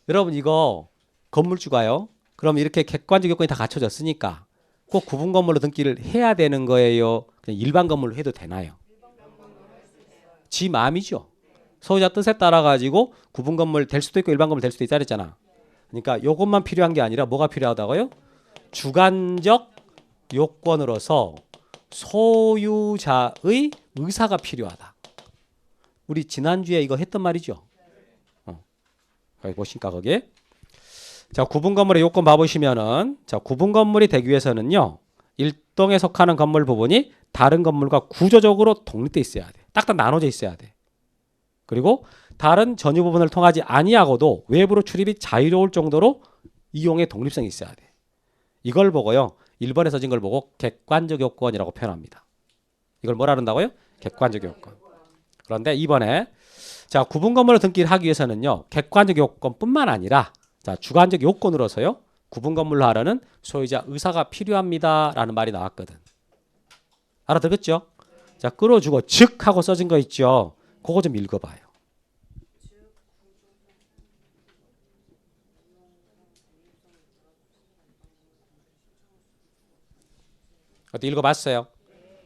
Speaker 1: 여러분 이거 건물주가요. 그럼 이렇게 객관적 요건이 다 갖춰졌으니까 꼭 구분 건물로 등기를 해야 되는 거예요? 그냥 일반 건물로 해도 되나요? 지 마음이죠. 소유자 뜻에 따라 가지고 구분 건물 될 수도 있고 일반 건물 될 수도 있다 그랬잖아. 그러니까 요것만 필요한 게 아니라 뭐가 필요하다고요? 주관적 요건으로서 소유자의 의사가 필요하다. 우리 지난주에 이거 했던 말이죠. 여기 보시니까 거기. 자 구분 건물의 요건 봐보시면은 자 구분 건물이 되기 위해서는요 일동에 속하는 건물 부분이 다른 건물과 구조적으로 독립돼 있어야 돼. 딱딱 나눠져 있어야 돼. 그리고 다른 전유 부분을 통하지 아니하고도 외부로 출입이 자유로울 정도로 이용의 독립성이 있어야 돼. 이걸 보고요. 1번에 써진 걸 보고 객관적 요건이라고 표현합니다. 이걸 뭐라 그런다고요? 객관적 요건. 그런데 2번에 자 구분 건물로 등기를 하기 위해서는요. 객관적 요건뿐만 아니라 자 주관적 요건으로서요. 구분 건물로 하려는 소유자 의사가 필요합니다라는 말이 나왔거든. 알아들었죠? 자 끌어주고 즉 하고 써진 거 있죠. 그거 좀 읽어봐요. 어때 읽어봤어요?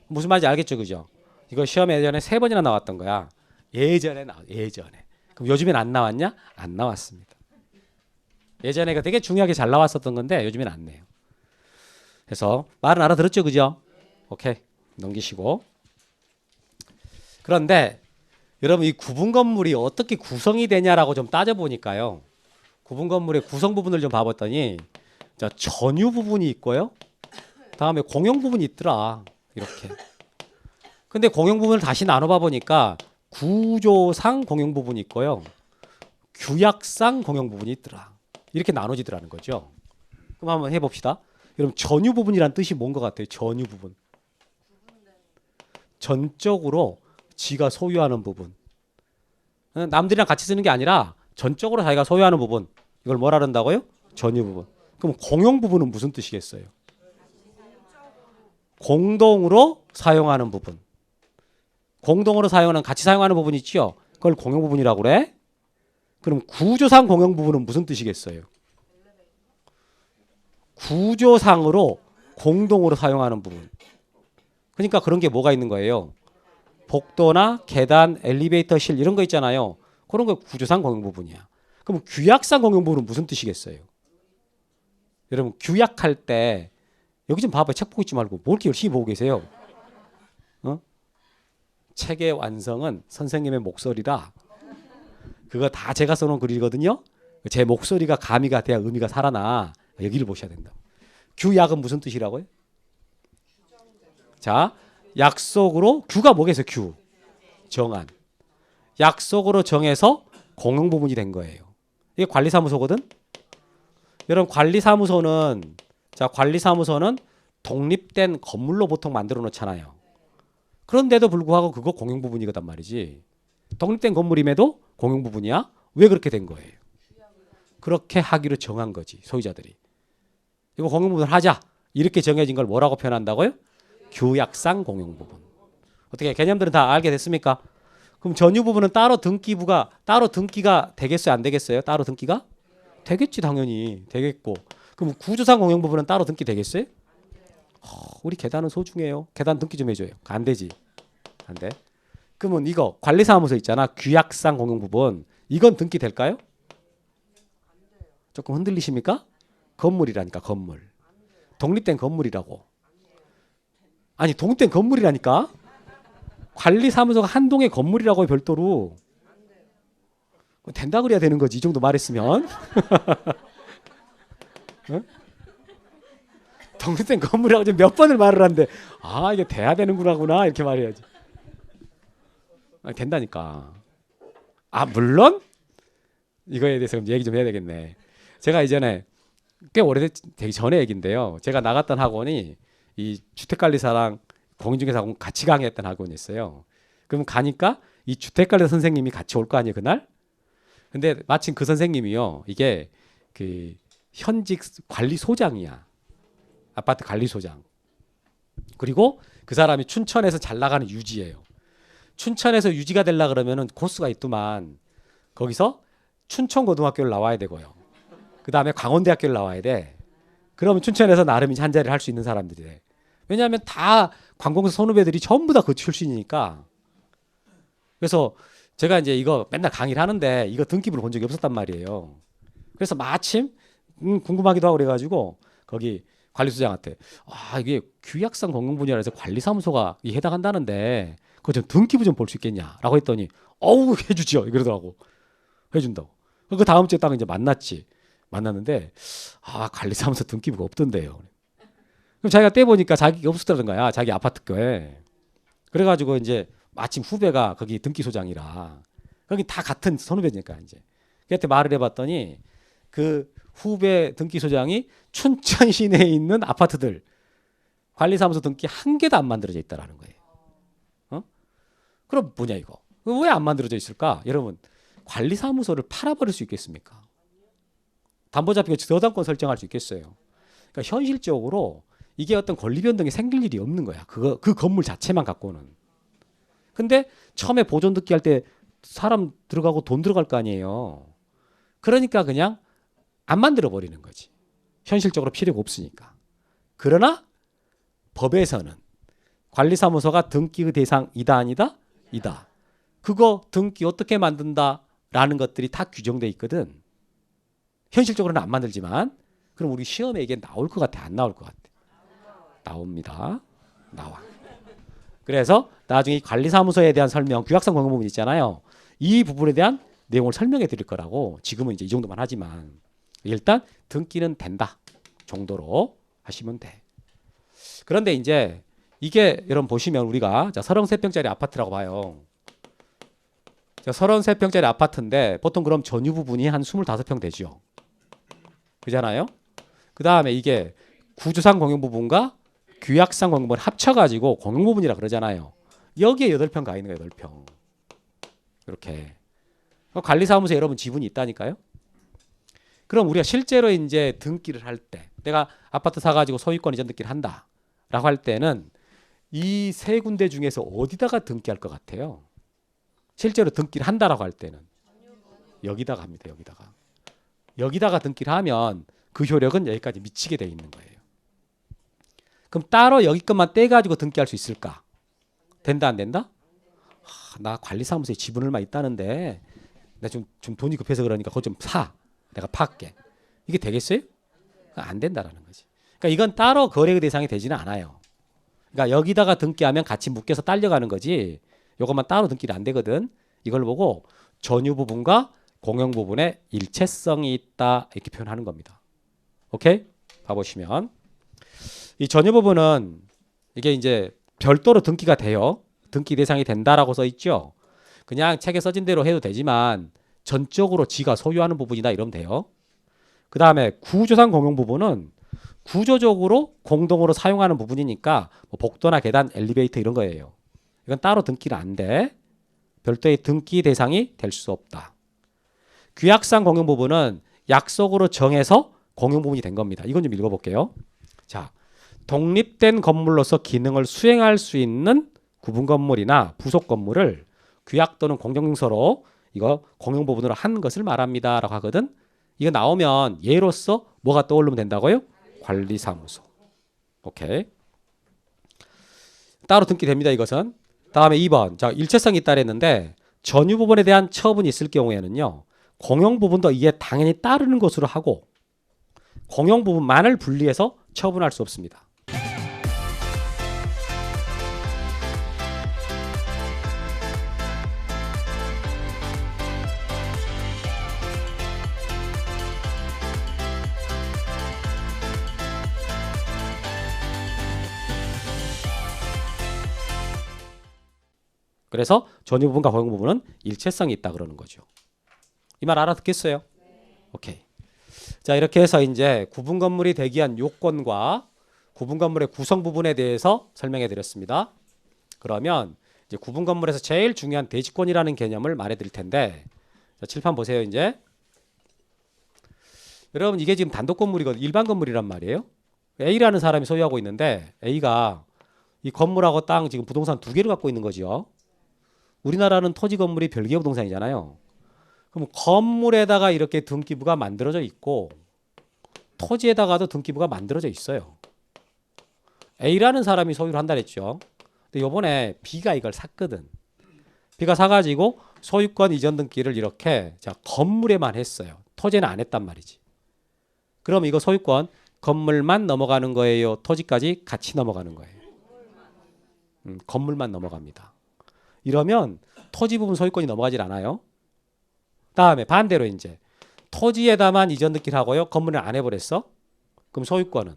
Speaker 1: 무슨 말인지 알겠죠, 그죠? 이거 시험 예전에 3번이나 나왔던 거야. 예전에. 그럼 요즘엔 안 나왔냐? 안 나왔습니다. 예전에 되게 중요하게 잘 나왔었던 건데 요즘엔 안 내요. 그래서 말은 알아들었죠, 그죠? 오케이 넘기시고. 그런데 여러분 이 구분 건물이 어떻게 구성이 되냐라고 좀 따져보니까요. 구분 건물의 구성 부분을 좀 봐봤더니 자, 전유 부분이 있고요. 다음에 공용 부분이 있더라. 이렇게. 근데 공용 부분을 다시 나눠봐 보니까 구조상 공용 부분이 있고요. 규약상 공용 부분이 있더라. 이렇게 나눠지더라는 거죠. 그럼 한번 해봅시다. 여러분 전유 부분이란 뜻이 뭔 것 같아요? 전유 부분. 전적으로 지가 소유하는 부분. 남들이랑 같이 쓰는 게 아니라 전적으로 자기가 소유하는 부분. 이걸 뭐라 그런다고요? 전유 부분. 그럼 공용 부분은 무슨 뜻이겠어요? 공동으로 사용하는 부분. 공동으로 사용하는 같이 사용하는 부분이 있죠. 그걸 공용 부분이라고 그래. 그럼 구조상 공용 부분은 무슨 뜻이겠어요? 구조상으로 공동으로 사용하는 부분. 그러니까 그런 게 뭐가 있는 거예요? 복도나 계단, 엘리베이터실 이런 거 있잖아요. 그런 거 구조상 공용 부분이야. 그럼 규약상 공용 부분은 무슨 뜻이겠어요? 여러분 규약할 때 여기 좀 봐봐요. 책 보고 있지 말고 뭘 이렇게 열심히 보고 계세요? 책의 완성은 선생님의 목소리라. 그거 다 제가 써놓은 글이거든요. 제 목소리가 가미가 돼야 의미가 살아나. 여기를 보셔야 된다. 규약은 무슨 뜻이라고요? 자, 약속으로 규가 뭐겠어요? 규 정한. 약속으로 정해서 공용 부분이 된 거예요. 이게 관리사무소거든. 여러분 관리사무소는 독립된 건물로 보통 만들어 놓잖아요. 그런데도 불구하고 그거 공용 부분이거단 말이지. 독립된 건물임에도 공용 부분이야? 왜 그렇게 된 거예요? 그렇게 하기로 정한 거지 소유자들이. 이거 공용 부분을 하자 이렇게 정해진 걸 뭐라고 표현한다고요? 규약상 공용 부분. 어떻게 개념들은 다 알게 됐습니까? 그럼 전유 부분은 따로 등기가 되겠어요? 안 되겠어요? 따로 등기가? 되겠지 당연히 되겠고. 그럼 구조상 공용 부분은 따로 등기 되겠어요? 우리 계단은 소중해요. 계단 등기 좀 해줘요. 안 되지. 안 돼. 그러면 이거 관리사무소 있잖아. 규약상 공용 부분. 이건 등기 될까요? 조금 흔들리십니까? 건물이라니까 건물. 독립된 건물이라고. 아니 독립된 건물이라니까. 관리사무소가 한 동의 건물이라고 별도로. 된다 그래야 되는 거지. 이 정도 말했으면. 응? 독립된 건물이라고 지금 몇 번을 말을 하는데 이게 돼야 되는구나 이렇게 말해야지. 된다니까. 물론 이거에 대해서 얘기 좀 해야 되겠네. 제가 이전에 꽤 되기 전에 얘기인데요. 제가 나갔던 학원이 이 주택관리사랑 공인중개사하고 같이 강의했던 학원이 있어요. 그럼 가니까 이 주택관리사 선생님이 같이 올 거 아니에요 그날? 근데 마침 그 선생님이요. 이게 그 현직 관리소장이야. 아파트 관리소장. 그리고 그 사람이 춘천에서 잘 나가는 유지예요. 춘천에서 유지가 되려 그러면은 코스가 있더만 거기서 춘천고등학교를 나와야 되고요. 그 다음에 강원대학교를 나와야 돼. 그러면 춘천에서 나름 이제 한 자리를 할 수 있는 사람들이. 왜냐하면 다 관공서 선후배들이 전부 다 그 출신이니까. 그래서 제가 이제 이거 맨날 강의를 하는데 이거 등기부를 본 적이 없었단 말이에요. 그래서 마침 궁금하기도 하고 그래가지고 거기 관리소장한테 이게 규약상 공용분야라 해서 관리사무소가 해당한다는데 그거 좀 등기부 좀 볼 수 있겠냐라고 했더니 해주지요 이러더라고. 해준다고. 그 다음 주에 딱 이제 만났는데 관리사무소 등기부가 없던데요. 그럼 자기가 떼 보니까 자기가 없었다는 거야. 자기 아파트 거에. 그래가지고 이제 마침 후배가 거기 등기소장이라 거기 다 같은 선후배니까 이제 걔한테 말을 해봤더니 그 후배 등기소장이 춘천 시내에 있는 아파트들 관리사무소 등기 한 개도 안 만들어져 있다라는 거예요. 그럼 뭐냐 이거? 왜 안 만들어져 있을까? 여러분 관리사무소를 팔아버릴 수 있겠습니까? 담보 잡히고 저당권 설정할 수 있겠어요. 그러니까 현실적으로 이게 어떤 권리 변동이 생길 일이 없는 거야. 그 건물 자체만 갖고는. 근데 처음에 보존 등기 할 때 사람 들어가고 돈 들어갈 거 아니에요. 그러니까 그냥 안 만들어 버리는 거지. 현실적으로 필요가 없으니까. 그러나 법에서는 관리사무소가 등기 대상이다 아니다? 이다. 그거 등기 어떻게 만든다라는 것들이 다 규정돼 있거든. 현실적으로는 안 만들지만 그럼 우리 시험에 이게 나올 것 같아? 안 나올 것 같아? 나옵니다. 나와. 그래서 나중에 관리사무소에 대한 설명, 규약상 공용 부분 있잖아요. 이 부분에 대한 내용을 설명해 드릴 거라고. 지금은 이제 이 정도만 하지만 일단 등기는 된다 정도로 하시면 돼. 그런데 이제 이게 여러분 보시면 우리가 자 33평짜리 아파트라고 봐요. 자 33평짜리 아파트인데 보통 그럼 전유 부분이 한 25평 되죠. 그잖아요. 그 다음에 이게 구조상 공용 부분과 규약상 공용 부분 합쳐가지고 공용 부분이라 그러잖아요. 여기에 8평 가 있는 거예요. 8평. 이렇게. 관리사무소에 여러분 지분이 있다니까요. 그럼 우리가 실제로 이제 등기를 할 때 내가 아파트 사가지고 소유권 이전 등기를 한다 라고 할 때는 이 세 군데 중에서 어디다가 등기할 것 같아요? 실제로 등기를 한다라고 할 때는 여기다가 합니다. 여기다가 등기를 하면 그 효력은 여기까지 미치게 돼 있는 거예요. 그럼 따로 여기 것만 떼가지고 등기할 수 있을까? 된다 안 된다? 나 관리사무소에 지분 얼마 있다는데 나 좀 돈이 급해서 그러니까 그거 좀 사. 내가 팔게. 이게 되겠어요? 안 된다라는 거지. 그러니까 이건 따로 거래 대상이 되지는 않아요. 그러니까 여기다가 등기하면 같이 묶여서 딸려가는 거지. 이것만 따로 등기는 안 되거든. 이걸 보고 전유 부분과 공용 부분의 일체성이 있다 이렇게 표현하는 겁니다. 오케이? 봐보시면 이 전유 부분은 이게 이제 별도로 등기가 돼요. 등기 대상이 된다라고 써 있죠. 그냥 책에 써진 대로 해도 되지만 전적으로 지가 소유하는 부분이다 이러면 돼요. 그 다음에 구조상 공용 부분은 구조적으로 공동으로 사용하는 부분이니까 뭐 복도나 계단, 엘리베이터 이런 거예요. 이건 따로 등기는 안 돼. 별도의 등기 대상이 될 수 없다. 규약상 공용 부분은 약속으로 정해서 공용 부분이 된 겁니다. 이건 좀 읽어볼게요. 자, 독립된 건물로서 기능을 수행할 수 있는 구분 건물이나 부속 건물을 규약 또는 공정증서로 이거 공용 부분으로 한 것을 말합니다라고 하거든. 이거 나오면 예로서 뭐가 떠오르면 된다고요? 관리사무소. 오케이. 따로 등기됩니다. 이것은. 다음에 2번. 자, 일체성이 있다 그랬는데 전유 부분에 대한 처분이 있을 경우에는요. 공용 부분도 이에 당연히 따르는 것으로 하고 공용 부분만을 분리해서 처분할 수 없습니다. 그래서 전유 부분과 공용 부분은 일체성이 있다 그러는 거죠. 이 말 알아듣겠어요? 오케이. 자, 이렇게 해서 이제 구분 건물이 되기 위한 요건과 구분 건물의 구성 부분에 대해서 설명해 드렸습니다. 그러면 이제 구분 건물에서 제일 중요한 대지권이라는 개념을 말해 드릴 텐데 자, 칠판 보세요. 이제 여러분 이게 지금 단독 건물이거든요. 일반 건물이란 말이에요. A라는 사람이 소유하고 있는데 A가 이 건물하고 땅 지금 부동산 2개를 갖고 있는 거죠. 우리나라는 토지 건물이 별개 부동산이잖아요. 그럼 건물에다가 이렇게 등기부가 만들어져 있고 토지에다가도 등기부가 만들어져 있어요. A라는 사람이 소유를 한다 그랬죠. 근데 요번에 B가 이걸 샀거든. B가 사가지고 소유권 이전 등기를 이렇게 자 건물에만 했어요. 토지는 안 했단 말이지. 그럼 이거 소유권 건물만 넘어가는 거예요? 토지까지 같이 넘어가는 거예요? 건물만 넘어갑니다. 이러면 토지 부분 소유권이 넘어가질 않아요. 다음에 반대로 이제 토지에다만 이전 등기를 하고요. 건물은 안 해버렸어. 그럼 소유권은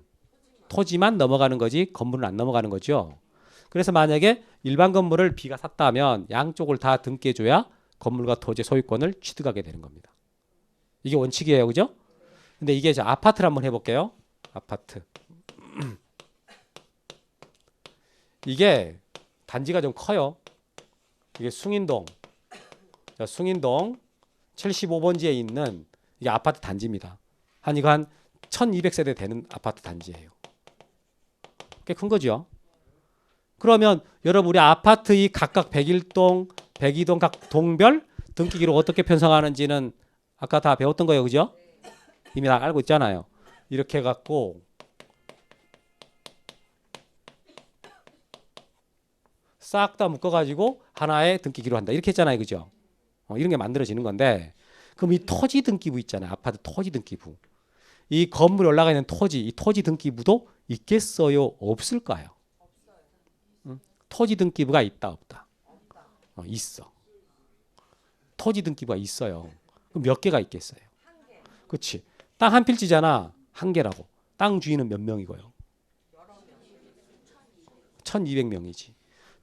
Speaker 1: 토지만 넘어가는 거지 건물은 안 넘어가는 거죠. 그래서 만약에 일반 건물을 B가 샀다면 양쪽을 다 등기해줘야 건물과 토지의 소유권을 취득하게 되는 겁니다. 이게 원칙이에요. 그죠? 근데 이게 이제 아파트를 한번 해볼게요. 아파트. 이게 단지가 좀 커요. 이게 숭인동. 자, 숭인동 75번지에 있는 이게 아파트 단지입니다. 이거 한 1200세대 되는 아파트 단지예요. 꽤 큰 거죠. 그러면 여러분 우리 아파트 이 각각 101동, 102동 각 동별 등기기를 어떻게 편성하는지는 아까 다 배웠던 거예요. 그죠? 이미 다 알고 있잖아요. 이렇게 해갖고 싹 다 묶어가지고 하나의 등기기로 한다. 이렇게 했잖아요. 그죠? 이런 게 만들어지는 건데 그럼 이 토지 등기부 있잖아요. 아파트 토지 등기부. 이 건물에 올라가 있는 토지, 이 토지 등기부도 있겠어요? 없을까요? 토지 등기부가 있다 없다? 있어. 토지 등기부가 있어요. 그럼 몇 개가 있겠어요? 그렇지. 땅 한 필지잖아. 한 개라고. 땅 주인은 몇 명이고요? 1200명이지.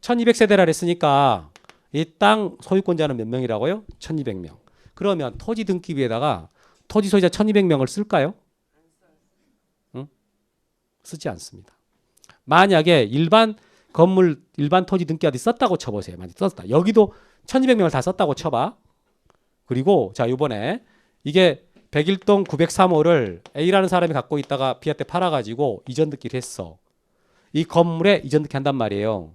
Speaker 1: 1200세대라 그랬으니까 이 땅 소유권자는 몇 명이라고요? 1200명. 그러면 토지 등기부에다가 토지 소유자 1200명을 쓸까요? 응? 쓰지 않습니다. 만약에 일반 건물, 일반 토지 등기부에 썼다고 쳐보세요. 만약 썼다. 여기도 1200명을 다 썼다고 쳐봐. 그리고 자, 요번에 이게 101동 903호를 A라는 사람이 갖고 있다가 B한테 팔아가지고 이전 등기를 했어. 이 건물에 이전 등기 한단 말이에요.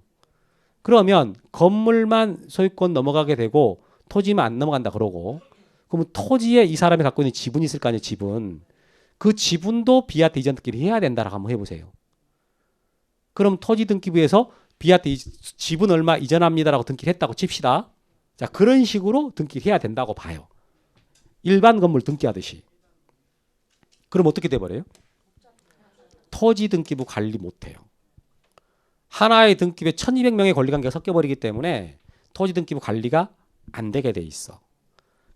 Speaker 1: 그러면 건물만 소유권 넘어가게 되고 토지만 안 넘어간다 그러고, 그러면 토지에 이 사람이 갖고 있는 지분이 있을 거 아니에요. 지분. 그 지분도 B한테 이전 등기를 해야 된다라고 한번 해보세요. 그럼 토지 등기부에서 B한테 지분 얼마 이전합니다라고 등기를 했다고 칩시다. 자, 그런 식으로 등기를 해야 된다고 봐요. 일반 건물 등기하듯이. 그럼 어떻게 돼버려요? 토지 등기부 관리 못해요. 하나의 등기부에 1200명의 권리관계가 섞여버리기 때문에 토지 등기부 관리가 안 되게 돼 있어.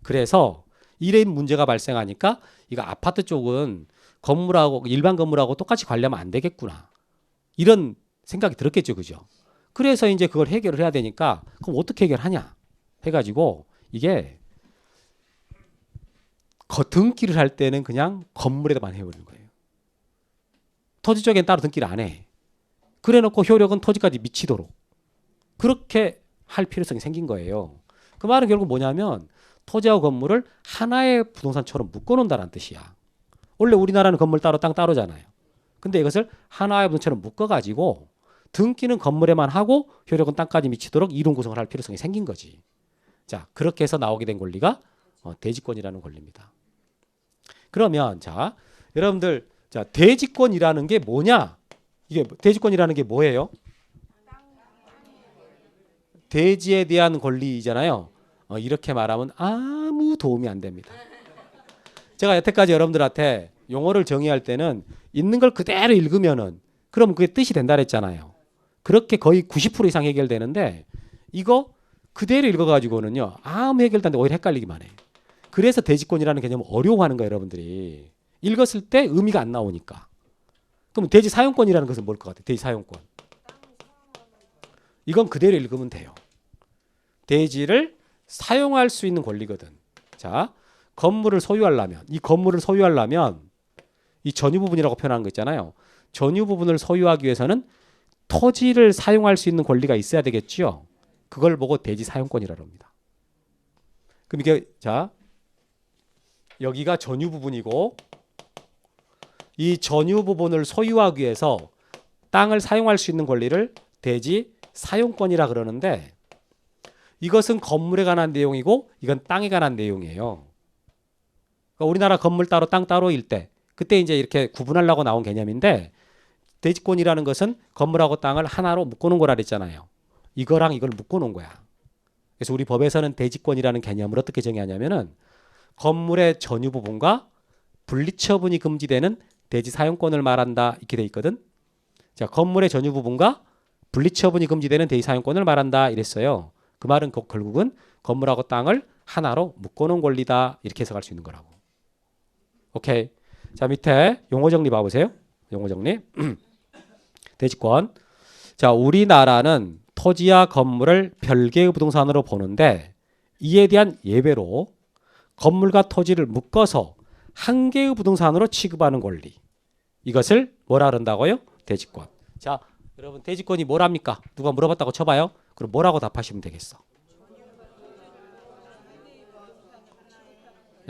Speaker 1: 그래서 이런 문제가 발생하니까 이거 아파트 쪽은 건물하고 일반 건물하고 똑같이 관리하면 안 되겠구나. 이런 생각이 들었겠죠. 그죠? 그래서 이제 그걸 해결을 해야 되니까 그럼 어떻게 해결하냐 해가지고 이게 등기를 할 때는 그냥 건물에다만 해버리는 거예요. 토지 쪽엔 따로 등기를 안 해. 그래 놓고 효력은 토지까지 미치도록 그렇게 할 필요성이 생긴 거예요. 그 말은 결국 뭐냐면 토지하고 건물을 하나의 부동산처럼 묶어놓는다는 뜻이야. 원래 우리나라는 건물 따로 땅 따로잖아요. 근데 이것을 하나의 부동산처럼 묶어가지고 등기는 건물에만 하고 효력은 땅까지 미치도록 이론 구성을 할 필요성이 생긴 거지. 자, 그렇게 해서 나오게 된 권리가 대지권이라는 권리입니다. 그러면 자, 여러분들 자, 대지권이라는 게 뭐냐? 이게 대지권이라는 게 뭐예요? 대지에 대한 권리잖아요. 이렇게 말하면 아무 도움이 안 됩니다. 제가 여태까지 여러분들한테 용어를 정의할 때는 있는 걸 그대로 읽으면은 그럼 그게 뜻이 된다 그랬잖아요. 그렇게 거의 90% 이상 해결되는데 이거 그대로 읽어가지고는요 아무 해결도 안 되고 오히려 헷갈리기만 해. 그래서 대지권이라는 개념을 어려워하는 거예요. 여러분들이 읽었을 때 의미가 안 나오니까. 그럼 대지 사용권이라는 것은 뭘 것 같아요? 대지 사용권. 이건 그대로 읽으면 돼요. 대지를 사용할 수 있는 권리거든. 자, 건물을 소유하려면 이 건물을 소유하려면 이 전유 부분이라고 표현하는 거 있잖아요. 전유 부분을 소유하기 위해서는 토지를 사용할 수 있는 권리가 있어야 되겠죠. 그걸 보고 대지 사용권이라고 합니다. 그럼 이게 자 여기가 전유 부분이고 이 전유 부분을 소유하기 위해서 땅을 사용할 수 있는 권리를 대지 사용권이라 그러는데 이것은 건물에 관한 내용이고 이건 땅에 관한 내용이에요. 그러니까 우리나라 건물 따로 땅 따로일 때 그때 이제 이렇게 구분하려고 나온 개념인데 대지권이라는 것은 건물하고 땅을 하나로 묶어놓은 거라 그랬잖아요. 이거랑 이걸 묶어놓은 거야. 그래서 우리 법에서는 대지권이라는 개념을 어떻게 정의하냐면은 건물의 전유 부분과 분리처분이 금지되는 대지 사용권을 말한다 이렇게 돼 있거든. 자, 건물의 전유 부분과 분리처분이 금지되는 대지 사용권을 말한다 이랬어요. 그 말은 결국은 건물하고 땅을 하나로 묶어놓은 권리다 이렇게 해석할 수 있는 거라고. 오케이. 자, 밑에 용어 정리 봐보세요. 용어 정리. 대지권. 자, 우리나라는 토지와 건물을 별개의 부동산으로 보는데 이에 대한 예외로 건물과 토지를 묶어서 한 개의 부동산으로 취급하는 권리. 이것을 뭐라 그런다고요? 대지권. 자, 여러분 대지권이 뭐랍니까? 누가 물어봤다고 쳐봐요. 그럼 뭐라고 답하시면 되겠어?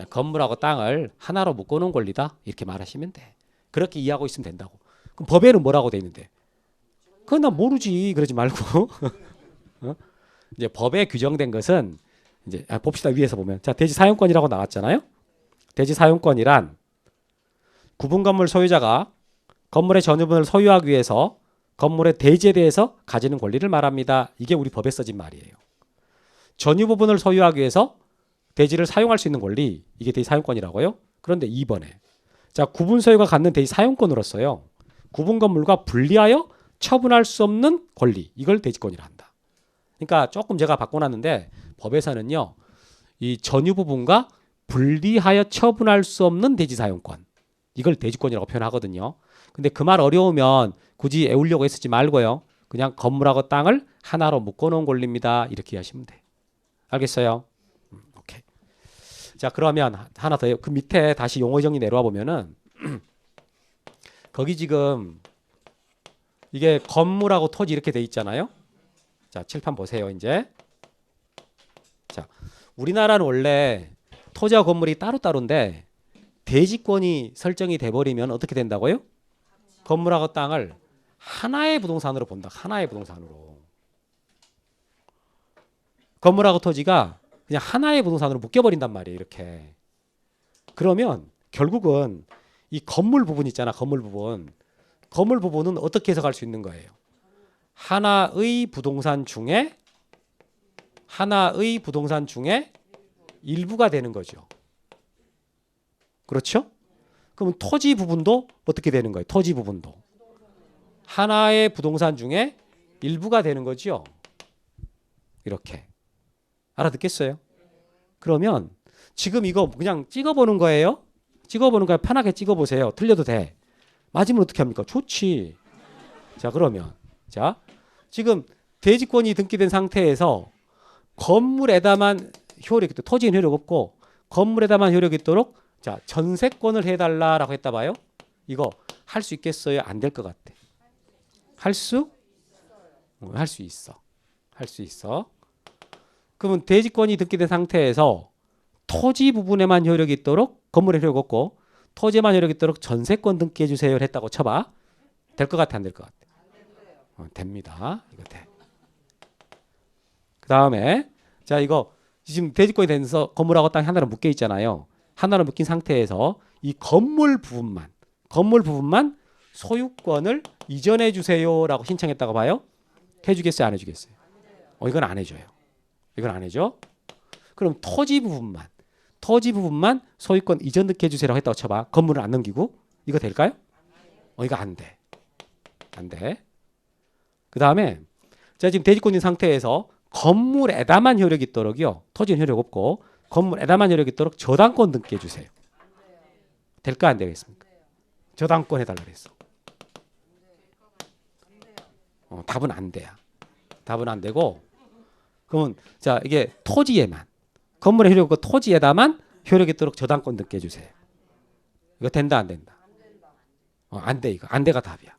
Speaker 1: 건물하고 땅을 하나로 묶어놓은 권리다 이렇게 말하시면 돼. 그렇게 이해하고 있으면 된다고. 그럼 법에는 뭐라고 돼 있는데? 그건 나 모르지 그러지 말고 이제 법에 규정된 것은 이제 봅시다. 위에서 보면 자 대지 사용권이라고 나왔잖아요. 대지 사용권이란 구분 건물 소유자가 건물의 전유분을 소유하기 위해서 건물의 대지에 대해서 가지는 권리를 말합니다. 이게 우리 법에 써진 말이에요. 전유 부분을 소유하기 위해서 대지를 사용할 수 있는 권리 이게 대지 사용권이라고요. 그런데 2번에 자 구분 소유가 갖는 대지 사용권으로서요. 구분 건물과 분리하여 처분할 수 없는 권리, 이걸 대지권이라 한다. 그러니까 조금 제가 바꿔놨는데 법에서는요, 이 전유 부분과 분리하여 처분할 수 없는 대지 사용권, 이걸 대지권이라고 표현하거든요. 근데 그 말 어려우면 굳이 애우려고 애쓰지 말고요, 그냥 건물하고 땅을 하나로 묶어놓은 권리입니다, 이렇게 이해하시면 돼. 알겠어요? 오케이. 자, 그러면 하나 더, 그 밑에 다시 용어 정리 내려와 보면은 거기 지금 이게 건물하고 토지 이렇게 돼 있잖아요. 자, 칠판 보세요. 이제 자, 우리나라는 원래 토지와 건물이 따로따로인데 대지권이 설정이 돼버리면 어떻게 된다고요? 건물하고 땅을 하나의 부동산으로 본다. 하나의 부동산으로. 건물하고 토지가 그냥 하나의 부동산으로 묶여버린단 말이에요. 이렇게. 그러면 결국은 이 건물 부분 있잖아. 건물 부분. 건물 부분은 어떻게 해석할 수 있는 거예요? 하나의 부동산 중에 일부가 되는 거죠. 그렇죠? 그럼 토지 부분도 어떻게 되는 거예요? 토지 부분도 하나의 부동산 중에 일부가 되는 거죠. 이렇게. 알아듣겠어요? 그러면 지금 이거 그냥 찍어보는 거예요. 찍어보는 거예요. 편하게 찍어보세요. 틀려도 돼. 맞으면 어떻게 합니까? 좋지. 자, 그러면 자, 지금 대지권이 등기된 상태에서 건물에다만 효력이 있도록, 토지는 효력 없고 건물에다만 효력이 있도록 자, 전세권을 해달라라고 했다 봐요. 이거 할 수 있겠어요? 안 될 것 같아. 할 수 있어. 할 수 있어. 그러면 대지권이 등기된 상태에서 토지 부분에만 효력이 있도록, 건물에 효력 없고 토지에만 효력이 있도록 전세권 등기해 주세요 했다고 쳐봐. 될 것 같아? 안 될 것 같아? 됩니다. 이거 돼. 그 다음에 자, 이거 지금 대지권이 돼서 건물하고 땅이 하나로 묶여 있잖아요. 하나로 묶인 상태에서 이 건물 부분만 소유권을 이전해 주세요라고 신청했다고 봐요. 해주겠어요? 안 해주겠어요? 이건 안 해줘요. 이건 안 해줘. 그럼 토지 부분만 소유권 이전 등기해 주세요라고 했다고 쳐봐. 건물을 안 넘기고. 이거 될까요? 이거 안 돼. 안 돼. 그 다음에 자, 지금 대지권인 상태에서 건물에다만 효력이 있도록요. 토지는 효력 없고 건물에다만 효력이 있도록 저당권 등기해 주세요. 될까 안 되겠습니까? 저당권 해달라 그랬어. 답은 안 돼요. 답은 안 되고, 그러면 자, 이게 토지에만, 건물에 효력 없고 토지에다만 효력 있도록 저당권 등기해 주세요. 이거 된다 안 된다? 안 돼. 이거 안 돼가 답이야.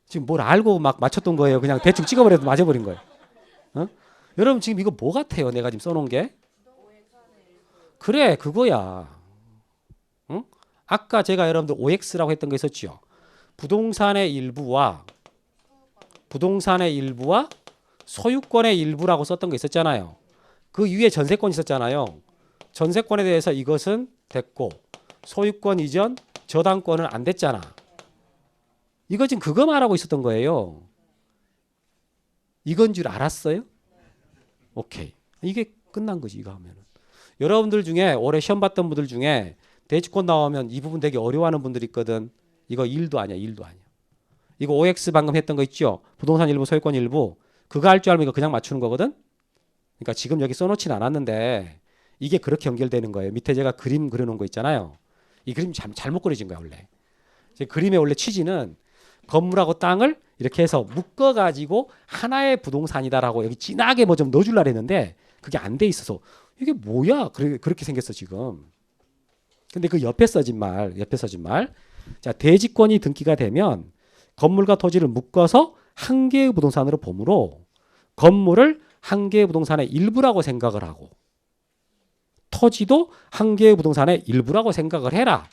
Speaker 1: 지금 뭘 알고 막 맞췄던 거예요. 그냥 대충 찍어버려도 맞아버린 거예요. 여러분 지금 이거 뭐 같아요? 내가 지금 써놓은 게? 그래, 그거야. 응? 아까 제가 여러분들 OX라고 했던 거 있었죠. 부동산의 일부와 소유권의 일부라고 썼던 거 있었잖아요. 그 위에 전세권 있었잖아요. 전세권에 대해서 이것은 됐고 소유권 이전 저당권은 안 됐잖아. 이거 지금 그거 말하고 있었던 거예요. 이건 줄 알았어요? 오케이. 이게 끝난 거지, 이거 하면은. 여러분들 중에 올해 시험 봤던 분들 중에 대지권 나오면 이 부분 되게 어려워하는 분들이 있거든. 이거 1도 아니야. 이거 OX 방금 했던 거 있죠? 부동산 일부, 소유권 일부. 그거 할 줄 알면 이거 그냥 맞추는 거거든? 그러니까 지금 여기 써놓진 않았는데 이게 그렇게 연결되는 거예요. 밑에 제가 그림 그려놓은 거 있잖아요. 이 그림 잘못 그려진 거야, 원래. 그림의 원래 취지는 건물하고 땅을 이렇게 해서 묶어가지고 하나의 부동산이다라고 여기 진하게 뭐 좀 넣어주려고 했는데 그게 안 돼 있어서 이게 뭐야? 그렇게 생겼어, 지금. 근데 그 옆에 써진 말. 자, 대지권이 등기가 되면 건물과 토지를 묶어서 한 개의 부동산으로 보므로 건물을 한 개의 부동산의 일부라고 생각을 하고 토지도 한 개의 부동산의 일부라고 생각을 해라.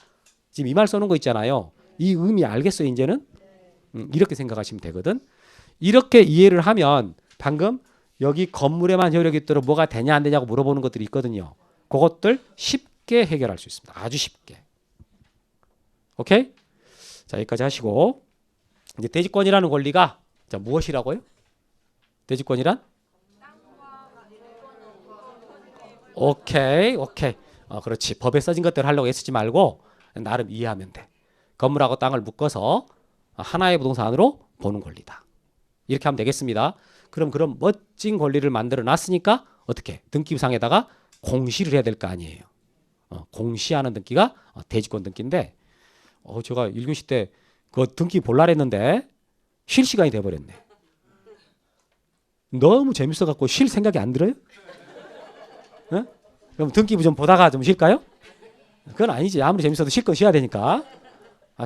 Speaker 1: 지금 이 말 써놓은 거 있잖아요. 이 의미 알겠어요, 이제는? 이렇게 생각하시면 되거든. 이렇게 이해를 하면 방금 여기 건물에만 효력이 있도록 뭐가 되냐 안 되냐고 물어보는 것들이 있거든요. 그것들 쉽게 해결할 수 있습니다. 아주 쉽게. 오케이? 자, 여기까지 하시고 이제 대지권이라는 권리가 자, 무엇이라고요? 대지권이란? 오케이. 그렇지. 법에 써진 것대로 하려고 애쓰지 말고 나름 이해하면 돼. 건물하고 땅을 묶어서 하나의 부동산으로 보는 권리다. 이렇게 하면 되겠습니다. 그럼 그런 멋진 권리를 만들어 놨으니까 어떻게 등기부상에다가 공시를 해야 될 거 아니에요. 공시하는 등기가 대지권 등기인데 제가 1교시 때 그 등기 볼라 했는데 쉴 시간이 돼버렸네. 너무 재밌어 갖고 쉴 생각이 안 들어요? 그럼 등기부 좀 보다가 좀 쉴까요? 그건 아니지. 아무리 재밌어도 쉴 건 쉬어야 되니까.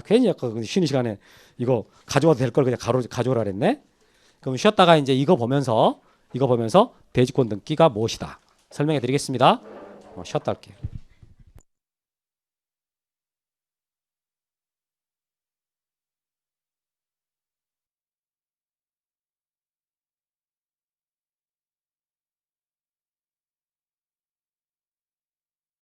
Speaker 1: 괜히 약간 쉬는 시간에 이거 가져와도 될 걸 그냥 가져오라 그랬네. 그럼 쉬었다가 이제 이거 보면서 대지권 등기가 무엇이다 설명해 드리겠습니다. 쉬었다 할게요.